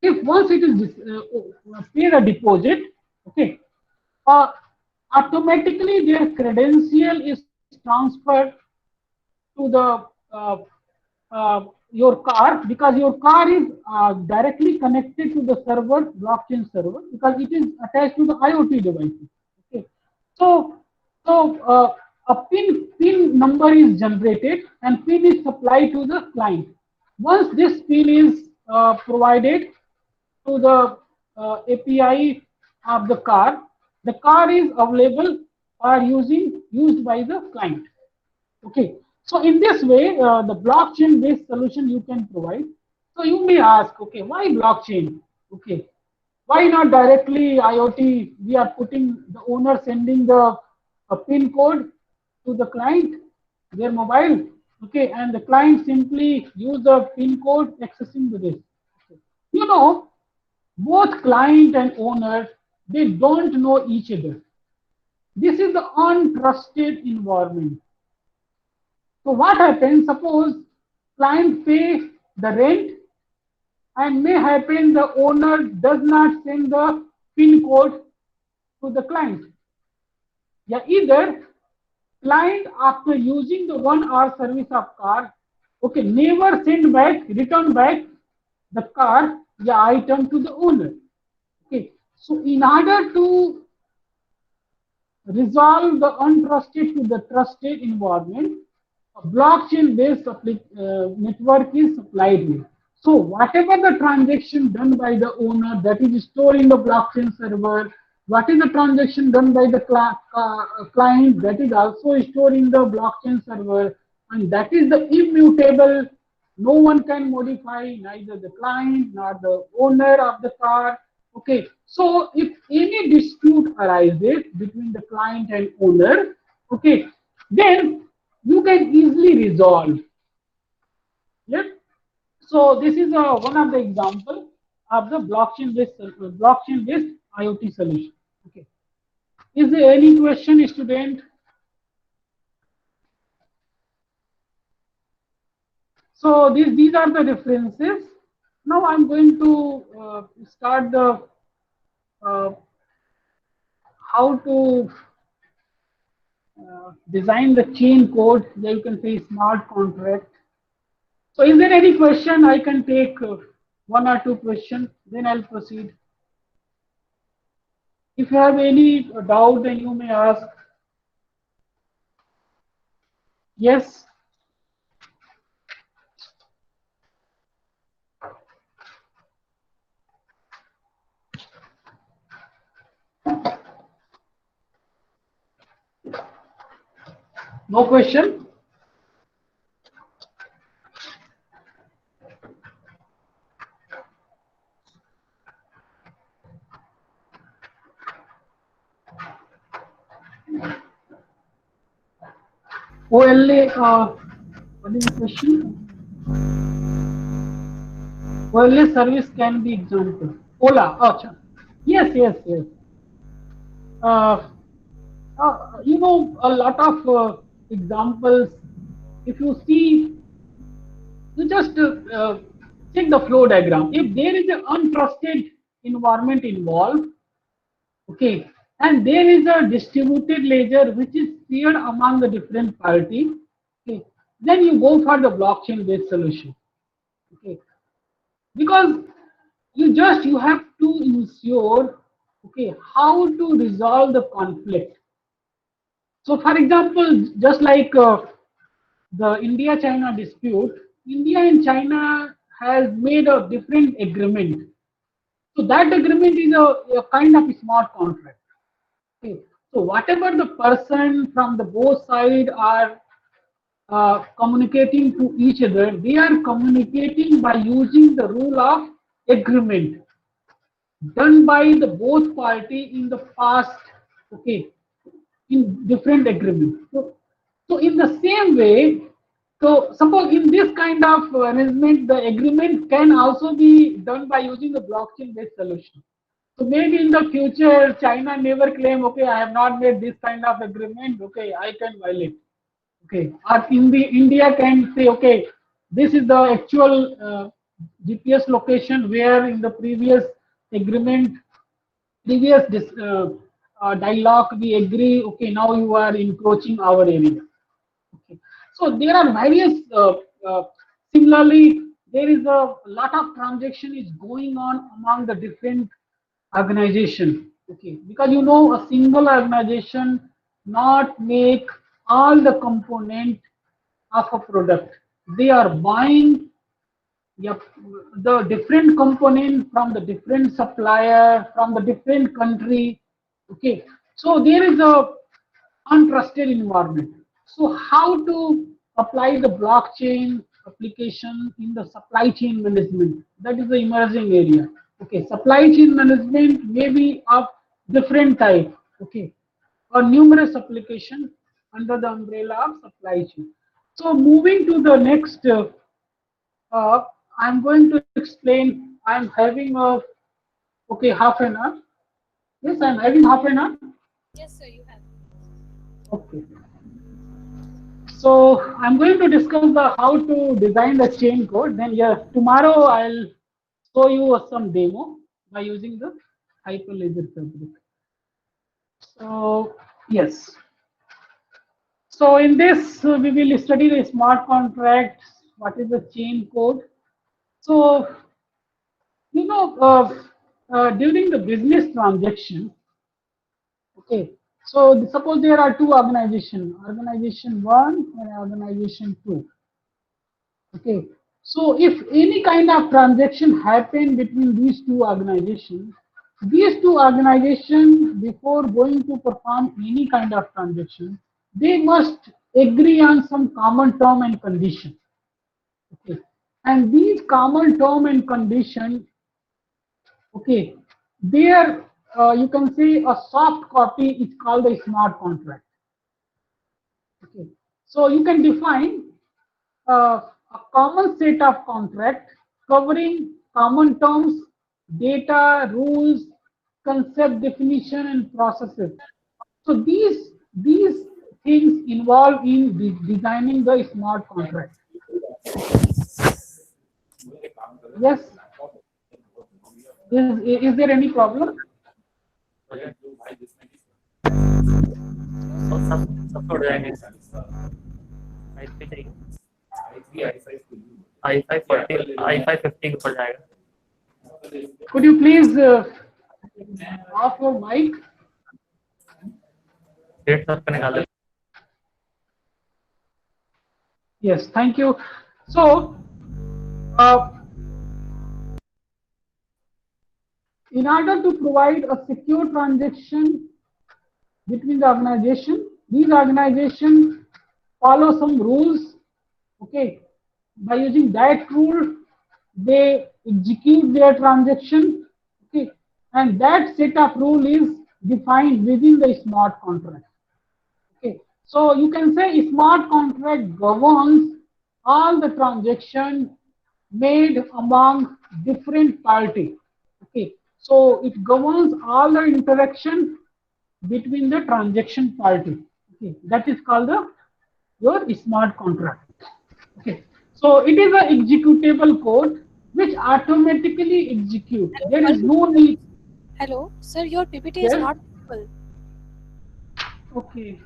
if once it is pay the deposit, okay, uh, automatically their credential is transferred to the uh, your car, because your car is directly connected to the server, blockchain server, because it is attached to the IoT devices. Okay, so a pin number is generated and pin is supplied to the client. Once this pin is provided to the API of the car is available or used by the client. Okay, so in this way, the blockchain-based solution you can provide. So you may ask, okay, why blockchain? Okay, why not directly IoT? We are putting the owner sending the a PIN code to the client, their mobile, okay, and the client simply use the PIN code accessing the this. Okay. You know, both client and owner, they don't know each other. This is the untrusted environment. So what happens? Suppose client pay the rent, and may happen the owner does not send the PIN code to the client. Yeah, either client after using the 1 hour service of car, okay, never send back, return back the car, the item to the owner. Okay, so in order to resolve the untrusted to the trusted environment, a blockchain-based network is supplied here. So whatever the transaction done by the owner, that is stored in the blockchain server. What is the transaction done by the client, that is also stored in the blockchain server, and that is the immutable. No one can modify, neither the client nor the owner of the car. Okay, so if any dispute arises between the client and owner, okay, then you can easily resolve. Yep. So this is one of the example of the blockchain-based IoT solution. Okay. Is there any question, student? So these are the references. Now I'm going to start the uh, how to design the chain code. There you can say smart contract. So is there any question I can take one or two questions, then I'll proceed. If you have any doubt, then you may ask. Yes, no question. OLA, what is the question? OLA service can be example. Ola, acha. Yes, yes, yes. Uh, a lot of examples. If you see, you just check the flow diagram. If there is an untrusted environment involved, okay, and there is a distributed ledger which is shared among the different party, okay, then you go for the blockchain based solution, okay, because you have to ensure, okay, how to resolve the conflict. So, for example, just like the India-China dispute, India and China has made a different agreement. So that agreement is a kind of a smart contract. Okay. So whatever the person from the both side are communicating to each other, they are communicating by using the rule of agreement done by the both party in the past. Okay, in different agreements. So in the same way, so suppose in this kind of arrangement, the agreement can also be done by using the blockchain-based solution. So maybe in the future, China never claim, okay, I have not made this kind of agreement, okay, I can violate. Okay, or in the India can say, okay, this is the actual GPS location where in the previous agreement previous dialogue we agree, okay, now you are encroaching our area, okay. So there are various uh, similarly there is a lot of transaction is going on among the different organization, okay, because a single organization not make all the component of a product. They are buying, yep, the different component from the different supplier from the different country, okay. So there is a untrusted environment. So how to apply the blockchain application in the supply chain management? That is the emerging area. Okay, supply chain management may be of different type, okay, or numerous application under the umbrella of supply chain. So moving to the next I'm going to explain. I'm having a okay half an hour. Yes, I'm having half an hour. Yes, sir, you have. Okay. So I'm going to discuss the how to design the chain code. Then yeah, tomorrow I'll show you some demo by using the Hyperledger fabric. So yes. So in this we will study the smart contracts. What is the chain code? So during the business transaction, okay. So suppose there are two organizations, organization one and organization two. Okay. So if any kind of transaction happen between these two organizations before going to perform any kind of transaction, they must agree on some common term and condition. Okay. And these common term and condition, okay, there you can say a soft copy is called a smart contract. Okay, so you can define a common set of contract covering common terms, data, rules, concept definition, and processes. So these things involved in designing the smart contract. Yes. Is there any problem? तो सब छोड़ जाएंगे i5 40 i5 50 के ऊपर जाएगा Could you please off your mic? Date तक का निकाले Yes, thank you. So, in order to provide a secure transaction between the organization, these organizations follow some rules. Okay, by using that rule, they execute their transaction. Okay, and that set of rule is defined within the smart contract. Okay, so you can say a smart contract governs all the transactions made among different parties. Okay, so it governs all the interaction between the transaction party. Okay, that is called the your smart contract. Okay, so it is a executable code which automatically executes. There is no need. Hello, sir, your PPT is Yes. not visible. Okay.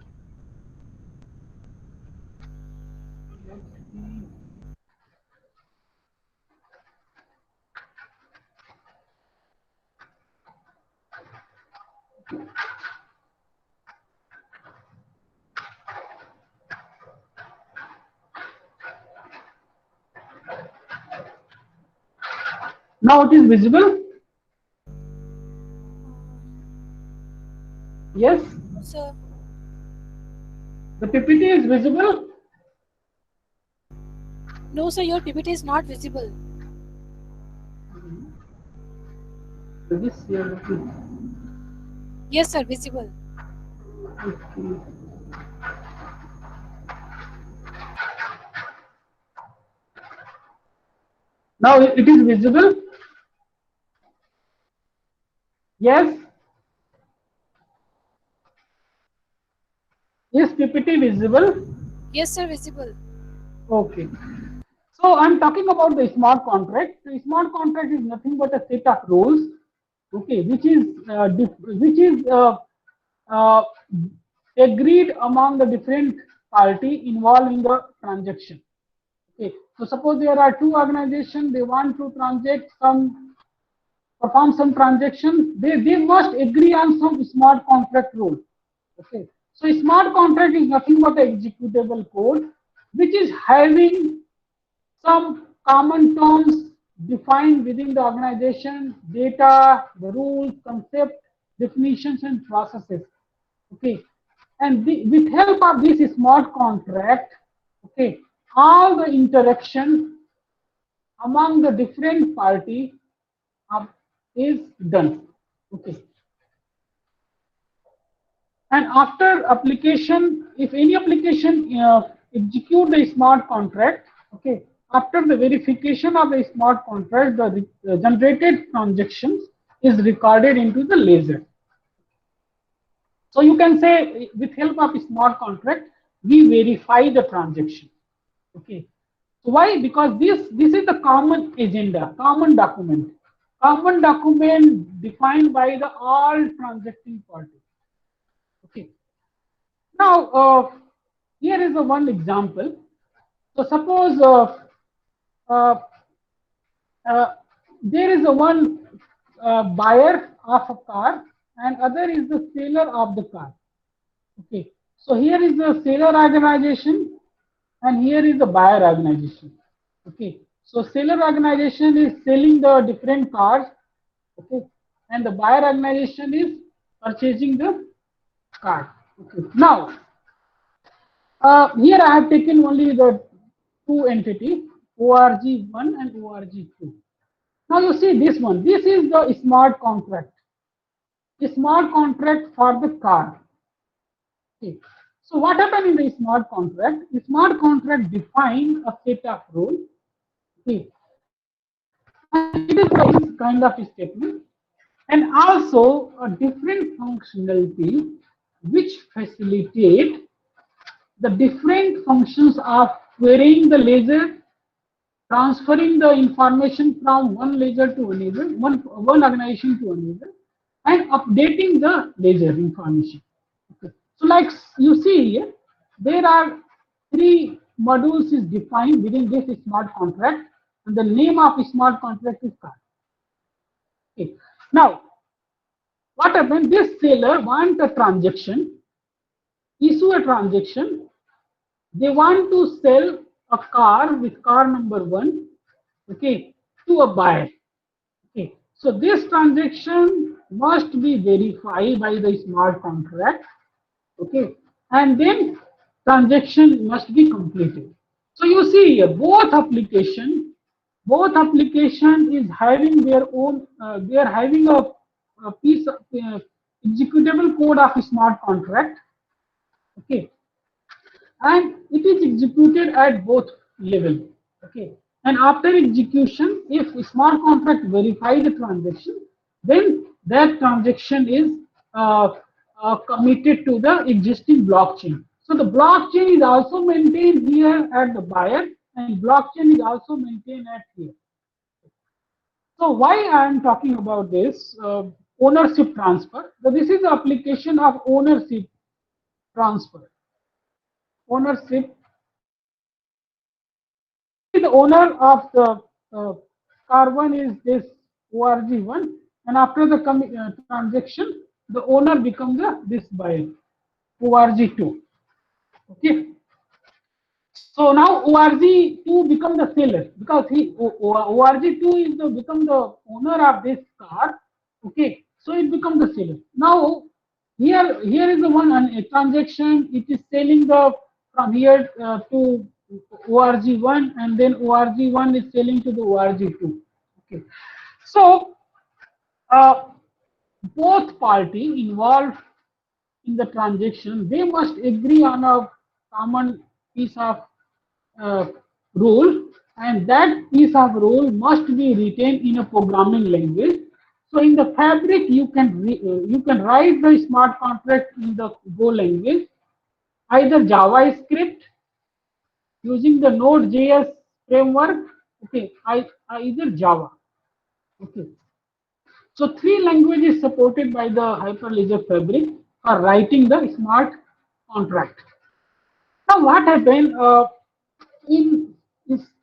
Now it is visible. Yes, Sir, the PPT is visible. no, sir, your PPT is not visible. This here. Yes, sir, visible. Okay. Now it is visible. Yes. Is PPT visible? Yes, sir, visible. Okay. So I'm talking about the smart contract. The smart contract is nothing but a set of rules, okay, which is uh, agreed among the different party involved in the transaction. Okay. So suppose there are two organizations, they want to perform some transaction, they must agree on some smart contract rule. Okay. So smart contract is nothing but an executable code which is having some common terms defined within the organization, data, the rules, concept, definitions, and processes. Okay, and with help of this smart contract, okay, all the interaction among the different party is done. Okay, and after application, if any application execute the smart contract, okay, after the verification of the smart contract, the generated transactions is recorded into the ledger. So you can say with help of a smart contract, we verify the transaction. Okay. So why? Because this is the common agenda, common document defined by the all transacting parties. Okay. Now here is a one example. So suppose uh, uh, there is a one buyer of a car and other is the seller of the car. Okay, so here is the seller organization and here is the buyer organization. Okay, so seller organization is selling the different cars. Okay, and the buyer organization is purchasing the car. Okay, now here I have taken only the two entities, ORG1 and ORG2. Now you see this one. This is the smart contract. The smart contract for the car. Okay. So what happened in the smart contract? The smart contract defines a set of rules. Okay. And it is this kind of a statement. And also a different functionality which facilitate the different functions of querying the ledger, transferring the information from one ledger to another, one organization to another, and updating the ledger information. Okay. So, like you see here, there are three modules is defined within this smart contract, and the name of smart contract is card. Okay. Now, what happened? This seller want a transaction, issue a transaction. They want to sell a car with car number 1, okay, to a buyer. Okay, so this transaction must be verified by the smart contract. Okay, and then transaction must be completed. So you see here, both application is having their own. They are having a piece of executable code of a smart contract. Okay, and it is executed at both level. Okay, and after execution, if smart contract verify the transaction, then that transaction is committed to the existing blockchain. So the blockchain is also maintained here at the buyer, and blockchain is also maintained at here. So why I am talking about this ownership transfer? So this is the application of ownership transfer. Ownership. The owner of the car 1 is this ORG1, and after the transaction, the owner becomes this buyer ORG2. Okay. So now ORG2 become the seller because ORG2 is become the owner of this car. Okay, so it becomes the seller. Now here is the one a transaction. It is selling the from here to ORG1, and then ORG1 is selling to the ORG2. Okay, so uh, both party involved in the transaction, they must agree on a common piece of uh, rule, and that piece of rule must be written in a programming language. So in the Fabric, you can write the smart contract in the Go language, either JavaScript using the Node.js framework. Okay, either Java. Okay, so three languages supported by the Hyperledger Fabric for writing the smart contract. Now, what happened in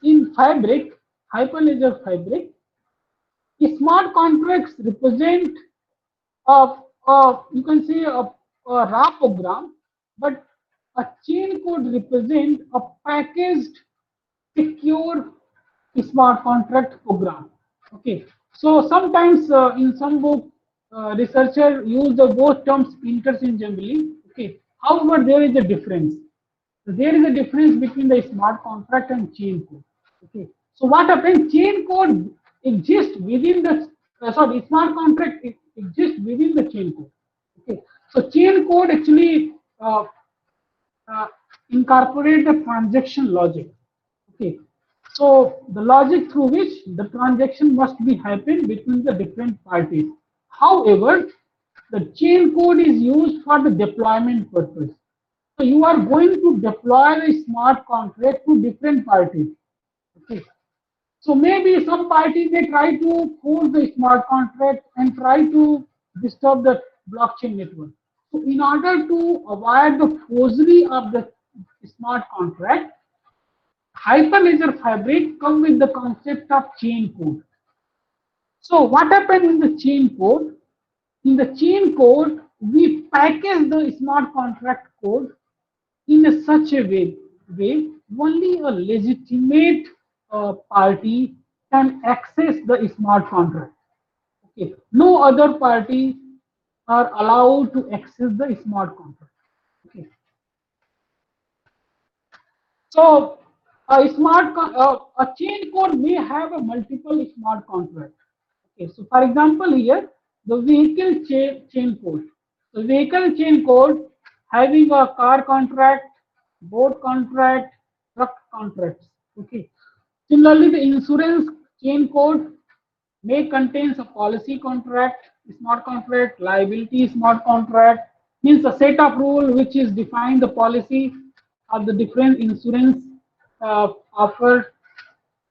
in Fabric, Hyperledger Fabric, smart contracts represent you can say a raw program, but a chain code represent a packaged, secure smart contract program. Okay, so sometimes in some book, researcher use the both terms interchangeably. Okay, however, there is a difference. There is a difference between the smart contract and chain code. Okay, so what happens? Chain code exists within the sorry, smart contract exists within the chain code. Okay, so chain code actually uh, incorporate the transaction logic. Okay, so the logic through which the transaction must be happen between the different parties. However, the chain code is used for the deployment purpose. So you are going to deploy a smart contract to different parties. Okay. So maybe some parties they try to force the smart contract and try to disturb the blockchain network. So in order to avoid the forgery of the smart contract, Hyperledger Fabric come with the concept of chain code. So what happened in the chain code? In the chain code, we package the smart contract code in such a way only a legitimate party can access the smart contract. Okay, no other party are allowed to access the smart contract. Okay, so a chain code may have a multiple smart contract. Okay, so for example here the vehicle chain code. The vehicle chain code having a car contract, boat contract, truck contracts. Okay. Similarly, the insurance chain code may contains a policy contract, smart contract, liability smart contract, means a set of rule which is define the policy of the different insurance offered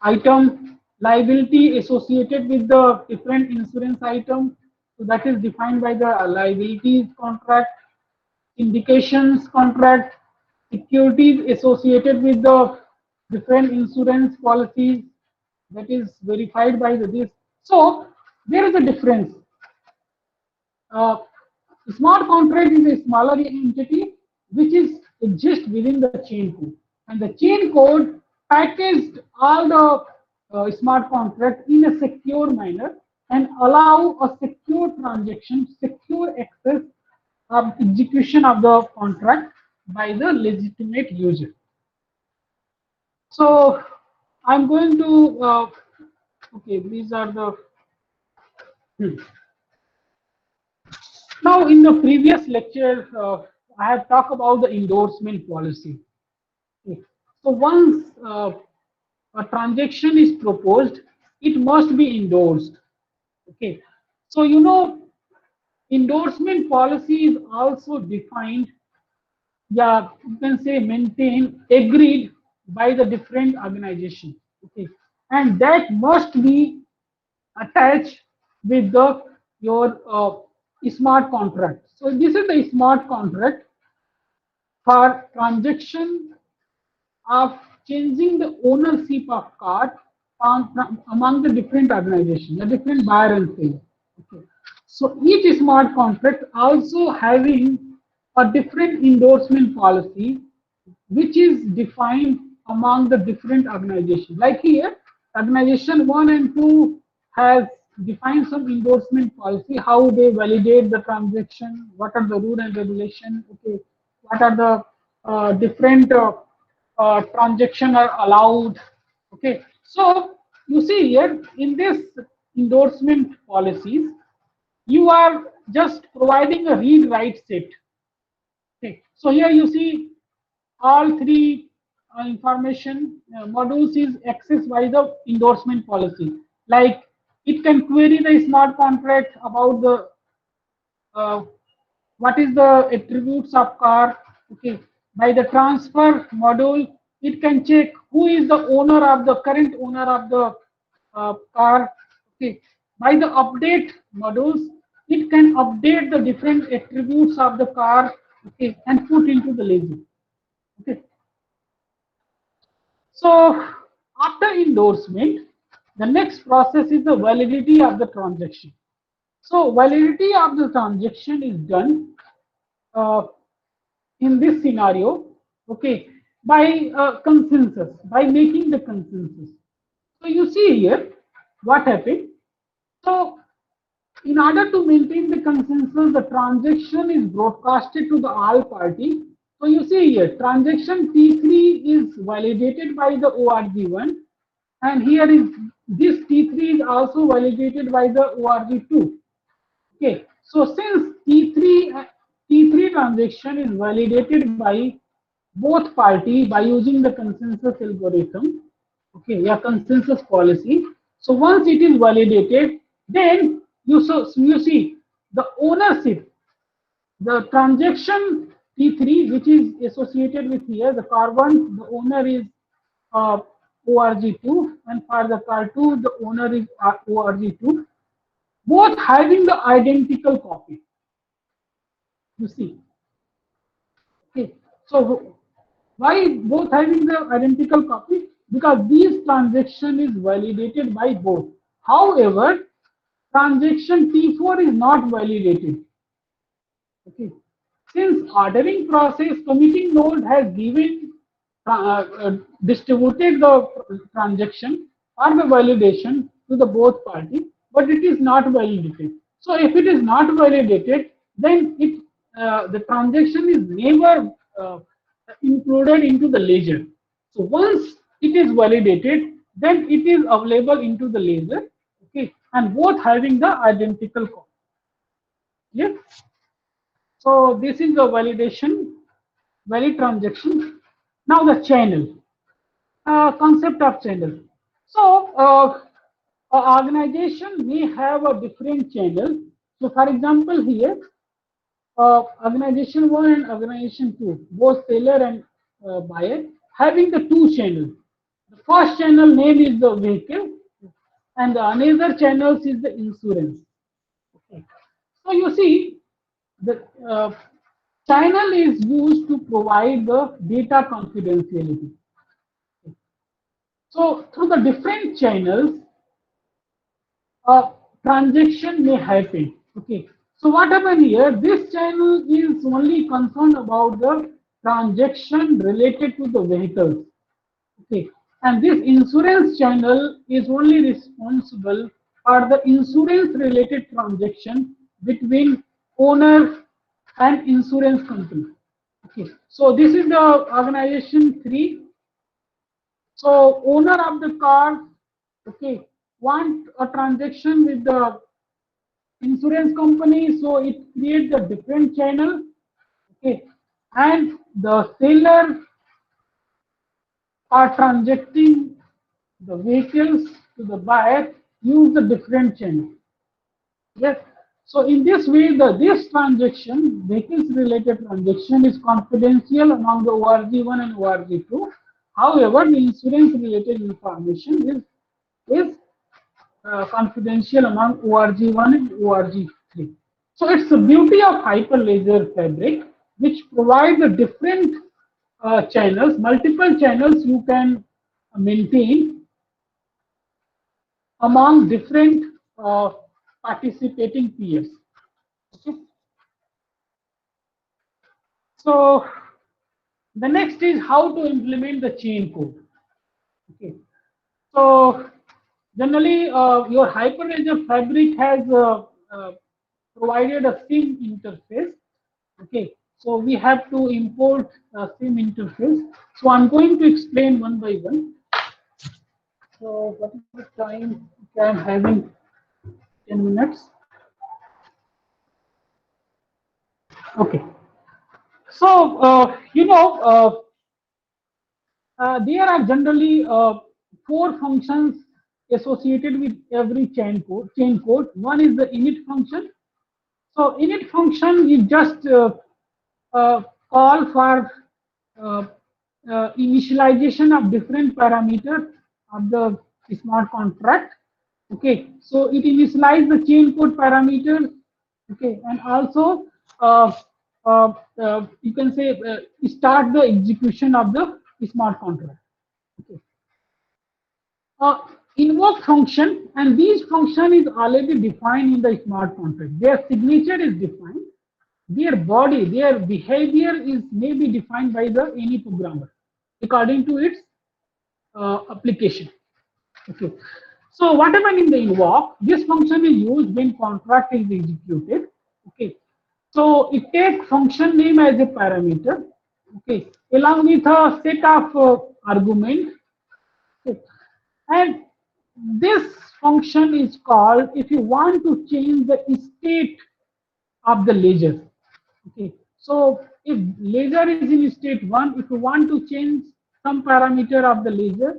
item, liability associated with the different insurance item, so that is defined by the liabilities contract, indications contract, securities associated with the different insurance policies, that is verified by the this. So there is a difference. uh, Smart contract is a smaller entity which is exist within the chain code, and the chain code packaged all the smart contract in a secure manner and allow a secure transaction, secure access of execution of the contract by the legitimate user. So I'm going to okay. These are the hmm. Now, in the previous lecture, I have talked about the endorsement policy. Okay. So once a transaction is proposed, it must be endorsed. Okay. So endorsement policy is also defined, yeah, you can say maintained, agreed by the different organization. Okay, and that must be attached with the your smart contract. So this is the smart contract for transaction of changing the ownership of car among the different organizations, the different buyer and seller. Okay. So each smart contract also having a different endorsement policy, which is defined among the different organizations. Like here, organization 1 and 2 has defined some endorsement policy, how they validate the transaction, what are the rule and regulation, okay, what are the different transaction are allowed. Okay, so you see here in this endorsement policies, you are just providing a read write set. Okay, so here you see all three information modules is accessed by the endorsement policy. Like it can query the smart contract about the uh, what is the attributes of car. Okay, by the transfer module, it can check who is the owner of the current owner of the car. Okay, by the update modules, it can update the different attributes of the car. Okay, and put into the ledger. Okay, so after endorsement, the next process is the validity of the transaction. So validity of the transaction is done uh, in this scenario, okay, by consensus, by making the consensus. So you see here what happened. So in order to maintain the consensus, the transaction is broadcasted to the all party. So you see here, transaction T3 is validated by the ORG1, and here is this T3 is also validated by the ORG2. Okay, so since T3 transaction is validated by both party by using the consensus algorithm, okay, yeah, consensus policy. So once it is validated, then you see the ownership, the transaction T3, which is associated with here, the car one, the owner is uh, ORG2, and for the car two, the owner is ORG2, both having the identical copy. You see, okay. So why both having the identical copy? Because these transaction is validated by both. However, transaction T4 is not validated. Okay. Since ordering process, committing node has given distributed the transaction or the validation to the both party, but it is not validated. So if it is not validated, then the transaction is never included into the ledger. So once it is validated, then it is available into the ledger. Okay, and both having the identical copy. Yeah. So this is the validation, valid transaction. Now the channel, concept of channel. So an organization may have a different channel. So for example here, organization 1 and organization 2, both seller and buyer, having the two channels. The first channel name is the vehicle, and the another channels is the insurance. Okay. So you see, the channel is used to provide the data confidentiality. So through the different channels, a transaction may happen. Okay. So what happened here? This channel is only concerned about the transaction related to the vehicles. Okay. And this insurance channel is only responsible for the insurance related transaction between owner and insurance company. Okay. So this is the organization 3. So owner of the car, okay, want a transaction with the insurance company, so it creates a different channel, okay, and the seller are transacting the vehicles to the buyer use the different channel. Yes. So in this way, this transaction, vehicles related transaction is confidential among the ORG1 and ORG2. However, the insurance related information is confidential among ORG1 and ORG3. So it's the beauty of Hyperledger Fabric, which provides the different channels, multiple channels you can maintain among different participating peers. Okay. So the next is how to implement the chain code. Okay. So generally, your Hyperledger Fabric has provided a SIM interface. Okay. So we have to import a SIM interface. So I'm going to explain one by one. So what is the time? Okay, I'm having 10 minutes. Okay. So, there are generally 4 functions associated with every chain code. One is the init function. So, init function is just call for uh, initialization of different parameters of the smart contract. Okay, so it initializes the chain code parameters. Okay, and also uh, you can say start the execution of the smart contract. Okay. uh, Invoke function, and these function is already defined in the smart contract. Their signature is defined, their body, their behavior is may be defined by the any programmer according to its application. Okay. So whatever in the invoke, this function is used when contract is executed. Okay. So it takes function name as a parameter. Okay. Along with a set of argument. Okay. And this function is called if you want to change the state of the ledger. Okay. So if ledger is in state 1, if you want to change some parameter of the ledger,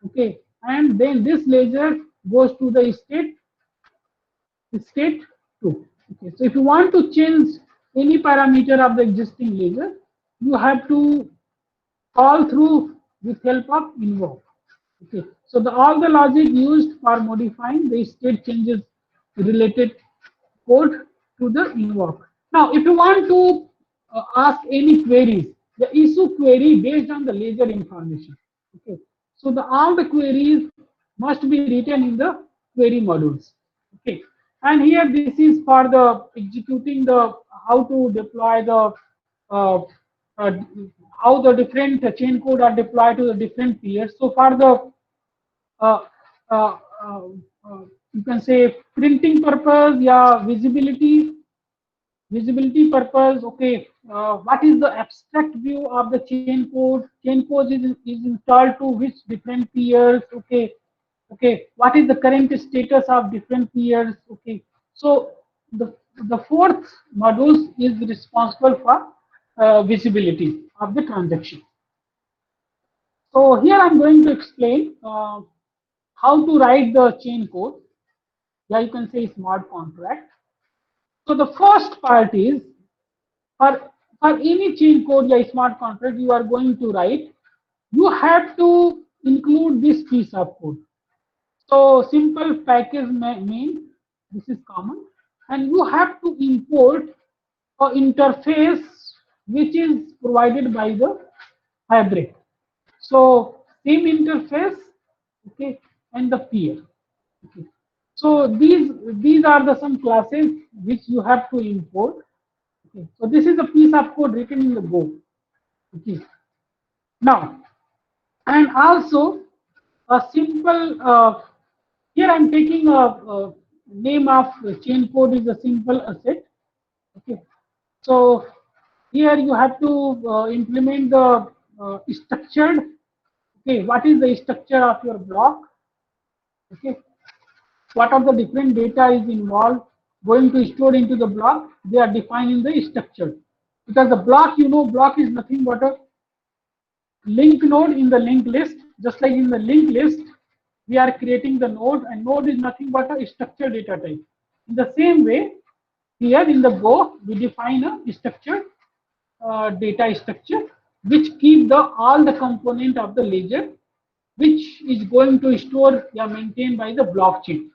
okay, and then this ledger goes to the state 2. Okay. So if you want to change any parameter of the existing ledger, you have to call through with help of invoke. Okay. So all the logic used for modifying the state changes related code to the invoke. Now, if you want to ask any queries, the issue query based on the ledger information. Okay. So all the queries must be written in the query modules. Okay. And here this is for the executing the how to deploy the uh, uh, how the different chain code are deployed to the different peers. So for the uh, uh, uh, uh, you can say printing purpose, yeah, visibility purpose. Okay, what is the abstract view of the chain code? Chain code is installed to which different peers? Okay, okay, what is the current status of different peers? Okay, so the fourth module is responsible for visibility of the transaction. So here I'm going to explain how to write the chain code. Yeah, you can say smart contract. So the first part is for any chain code, yeah, smart contract you are going to write, you have to include this piece of code. So simple package main, this is common, and you have to import a interface which is provided by the Fabric. So same interface, okay, and the peer. Okay. So these are the some classes which you have to import. Okay. So this is a piece of code written in the Go. Okay. Now, and also a simple here I'm taking a name of chain code is a simple asset. Okay. So here you have to implement the structured. Okay, what is the structure of your block? Okay, what are the different data is involved going to store into the block? They are defined in the structure, because the block, you know, block is nothing but a link node in the linked list. Just like in the linked list, we are creating the node, and node is nothing but a structured data type. In the same way, here in the Go, we define a structured data structure which keep the all the component of the ledger, which is going to store or maintained by the blockchain.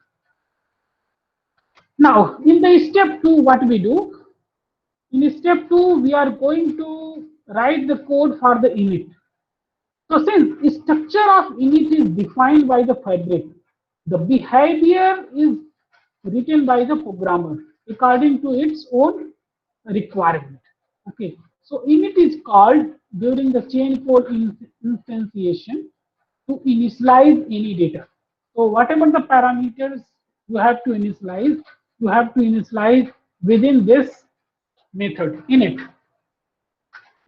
Now, in the step 2, what we do? In step 2, we are going to write the code for the init. So since the structure of init is defined by the Fabric, the behavior is written by the programmer according to its own requirement. Okay, so init is called during the chain code instantiation to initialize any data. So whatever the parameters you have to initialize within this method init.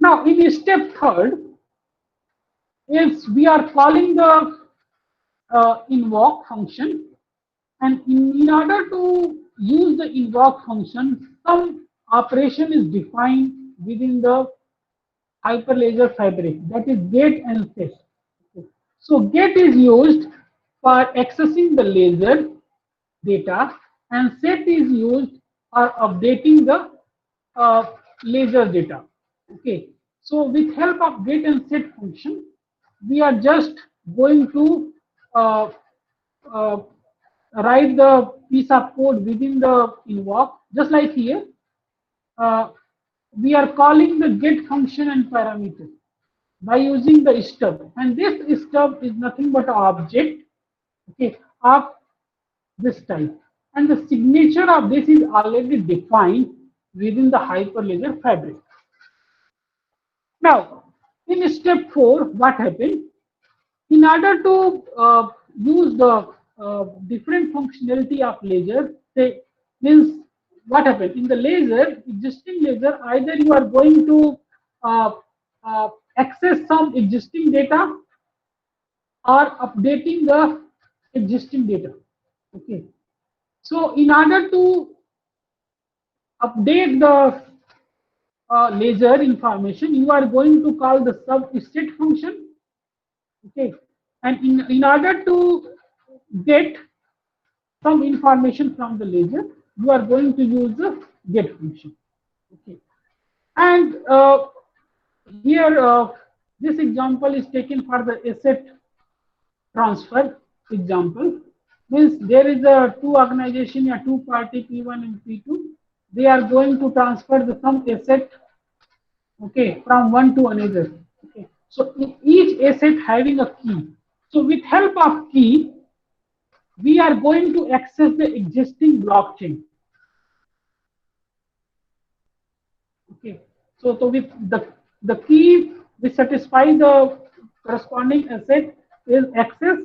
Now in step third, is we are calling the invoke function, and in order to use the invoke function, some operation is defined within the Hyperledger Fabric, that is get and set. So get is used for accessing the ledger data, and set is used for updating the ledger data. Okay, so with help of get and set function, we are just going to uh, uh, write the piece of code within the invoke, just like here. Uh, we are calling the get function and parameter by using the stub, and this stub is nothing but an object, okay, of this type, and the signature of this is already defined within the Hyperledger Fabric. Now, in step 4, what happened? In order to use the different functionality of ledger, say, means what happened in the ledger, existing ledger, either you are going to uh, access some existing data or updating the existing data. Okay, so in order to update the ledger information, you are going to call the subset function. Okay, and in order to get some information from the ledger, you are going to use the get function. Okay, and here this example is taken for the asset transfer example. Means there is a two organization, a two party P1 and P2. They are going to transfer the some asset, okay, from one to another. Okay, so each asset having a key. So with help of key, we are going to access the existing blockchain. Okay, so with the key, we satisfy the corresponding asset is access.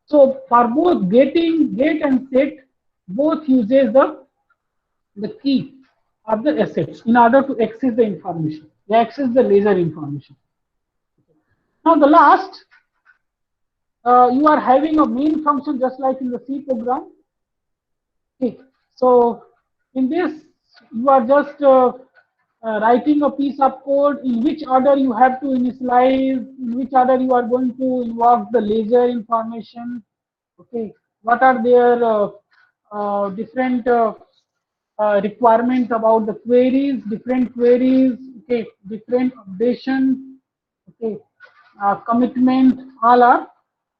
So for both get and set, both uses the key of the assets in order to access the information. They access the ledger information. Now the last, you are having a main function just like in the C program. Okay, so in this you are just writing a piece of code in which order you have to initialize, in which order you are going to invoke the ledger information. Okay, what are their different requirements about the queries, different queries, okay, different updations, okay, commitment, all are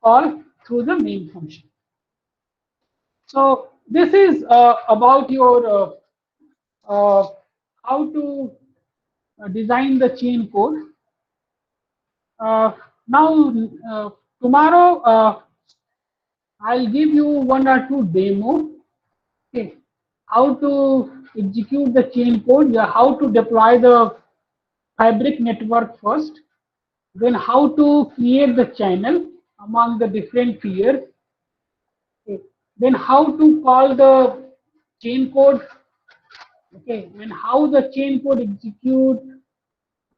call through the main function. So this is about your how to design the chain code. Uh, Now tomorrow I'll give you one or two demo. Okay, how to execute the chain code, yeah, how to deploy the fabric network first, then how to create the channel among the different peers, okay, then how to call the chain code, okay, and how the chain code execute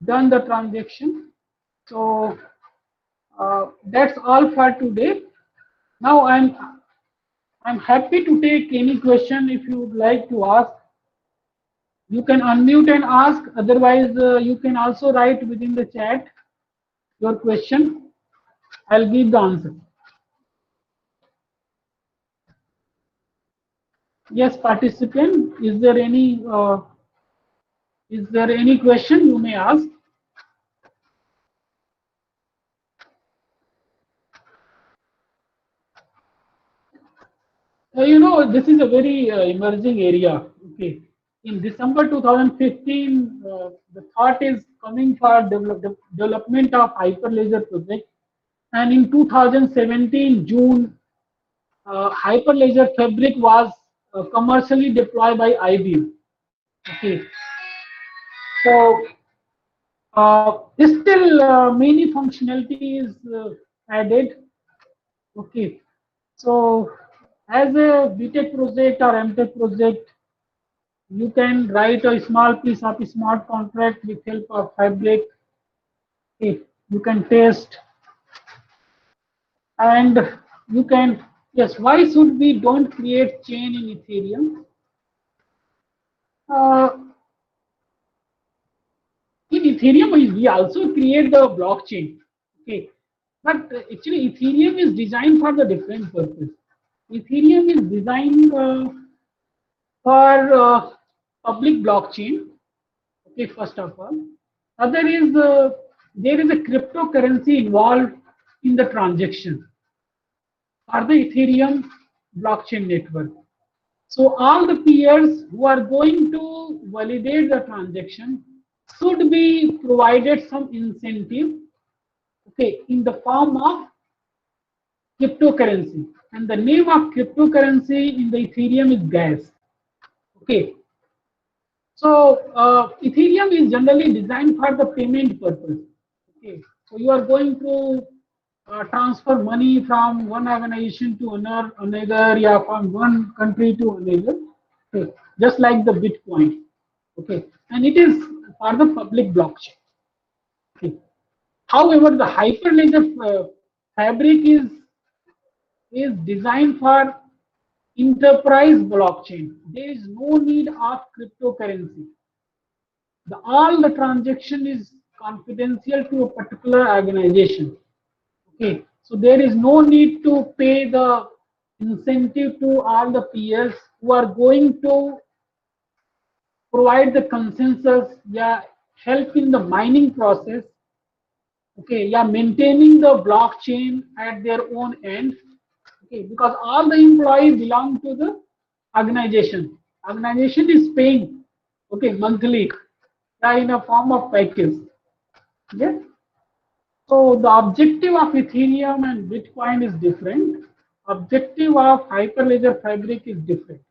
done the transaction. So that's all for today. Now I'm happy to take any question if you would like to ask. You can unmute and ask. Otherwise, you can also write within the chat your question. I'll give the answer. Yes, participant. Is there any question you may ask? This is a very emerging area. Okay. In December 2015, the thought is coming for development of Hyperledger project, and in 2017 June, Hyperledger Fabric was commercially deployed by IBM. Okay, so still many functionalities added. Okay, so as a BTech project or MTech project, you can write a small piece of a smart contract with help of Fabric. Okay, you can test and you can, yes, why should we don't create chain in Ethereum? Uh, in Ethereum, we also create the blockchain. Okay, but actually Ethereum is designed for the different purpose. Ethereum is designed for public blockchain. Okay, first of all, other is there is a cryptocurrency involved in the transaction for the Ethereum blockchain network. So all the peers who are going to validate the transaction should be provided some incentive, okay, in the form of cryptocurrency. And the name of cryptocurrency in the Ethereum is gas. Okay. So Ethereum is generally designed for the payment purpose. Okay. So you are going to transfer money from one organization to another, yeah, from one country to another. Okay. Just like the Bitcoin. Okay. And it is for the public blockchain. Okay. However, the Hyperledger fabric is designed for enterprise blockchain. There is no need of cryptocurrency. All the transaction is confidential to a particular organization. Okay, so there is no need to pay the incentive to all the peers who are going to provide the consensus, yeah, help in the mining process. Okay, yeah, maintaining the blockchain at their own end. Okay, because all the employees belong to the organization. Organization is paying, okay, monthly, in a form of package. Yes. So the objective of Ethereum and Bitcoin is different. Objective of Hyperledger Fabric is different.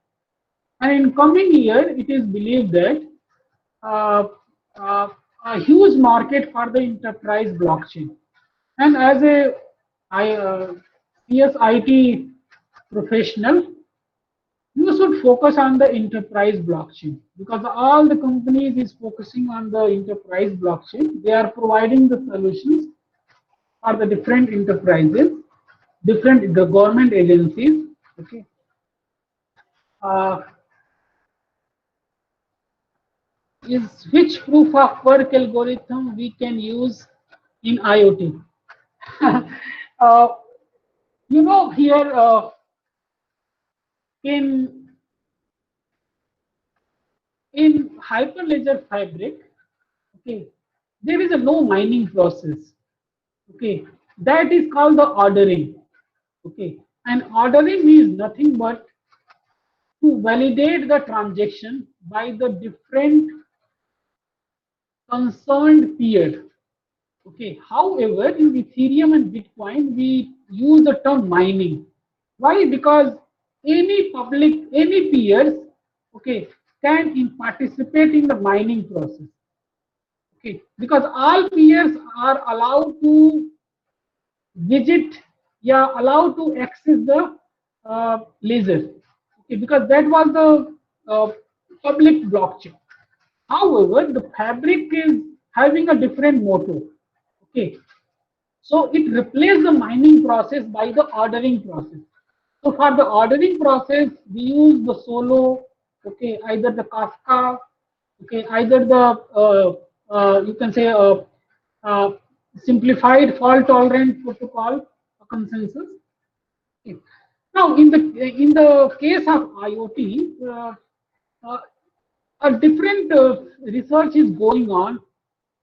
And in coming year, it is believed that uh, uh, a huge market for the enterprise blockchain. And as a CSIT professional, you should focus on the enterprise blockchain because all the companies is focusing on the enterprise blockchain. They are providing the solutions for the different enterprises, different the government agencies. Okay. Uh, is which proof of work algorithm we can use in IoT? uh, here in Hyperledger Fabric, okay, there is a no mining process. Okay, that is called the ordering. Okay, and ordering is nothing but to validate the transaction by the different concerned peer. Okay, however, in Ethereum and Bitcoin, we use the term mining. Why? Because any peers, okay, can participate in the mining process. Okay, because all peers are allowed to visit, yeah, allowed to access the ledger. Okay, because that was the public blockchain. However, the fabric is having a different motto. Okay, so it replaced the mining process by the ordering process. So for the ordering process, we use the Solo, okay, either the Kafka, okay, either the you can say uh, simplified fault tolerant protocol consensus. Okay. Now, in the case of IoT, uh, a different research is going on.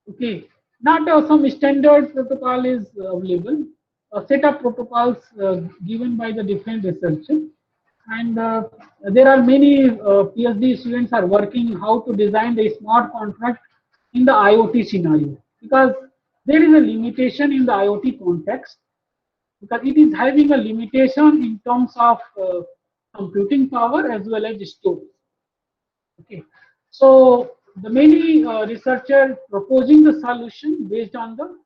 Okay, not some standard protocol is available. A set of protocols given by the different researchers, and there are many PhD students are working how to design the smart contract in the IoT scenario, because there is a limitation in the IoT context, because it is having a limitation in terms of computing power as well as storage. Okay, so the many researchers proposing the solution based on the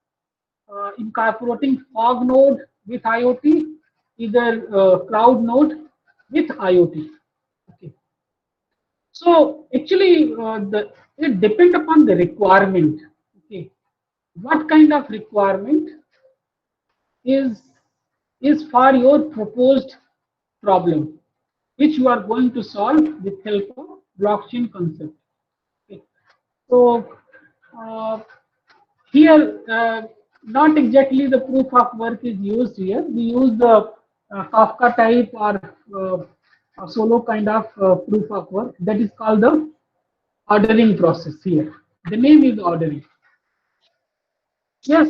incorporating fog node with IoT, either cloud node with IoT. Okay, so actually it depends upon the requirement. Okay, what kind of requirement is is for your proposed problem, which you are going to solve with help of blockchain concept. Okay. So uh, here, not exactly the proof of work is used here. We use the Kafka type or a solo kind of proof of work, that is called the ordering process here. The name is ordering. Yes.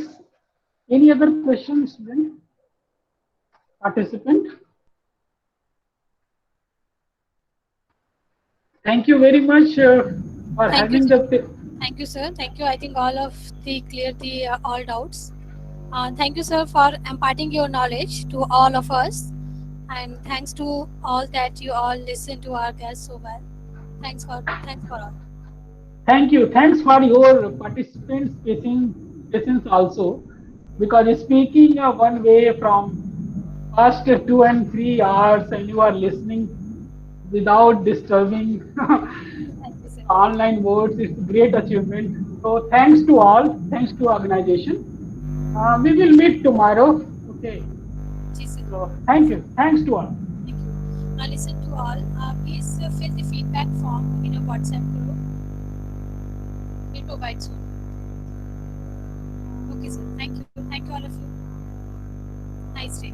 Any other questions, then? Participant? Thank you very much for Thank you, having sir. the. Thank you, sir. Thank you. I think all of the clear the all doubts. Thank you, sir, for imparting your knowledge to all of us, and thanks to all that you all listen to our guests so well. Thanks for all. Thank you. Thanks for your participants' patience also, because speaking one way from first 2 and 3 hours, and you are listening without disturbing Thank you, sir. online words, it's a great achievement. So thanks to all. Thanks to organization. We will meet tomorrow. Okay. Ji, sir. So thank you. Thanks to all. Thank you. Now listen to all. Please fill the feedback form in a WhatsApp group. We'll provide soon. Okay, sir. Thank you. Thank you all of you. Nice day.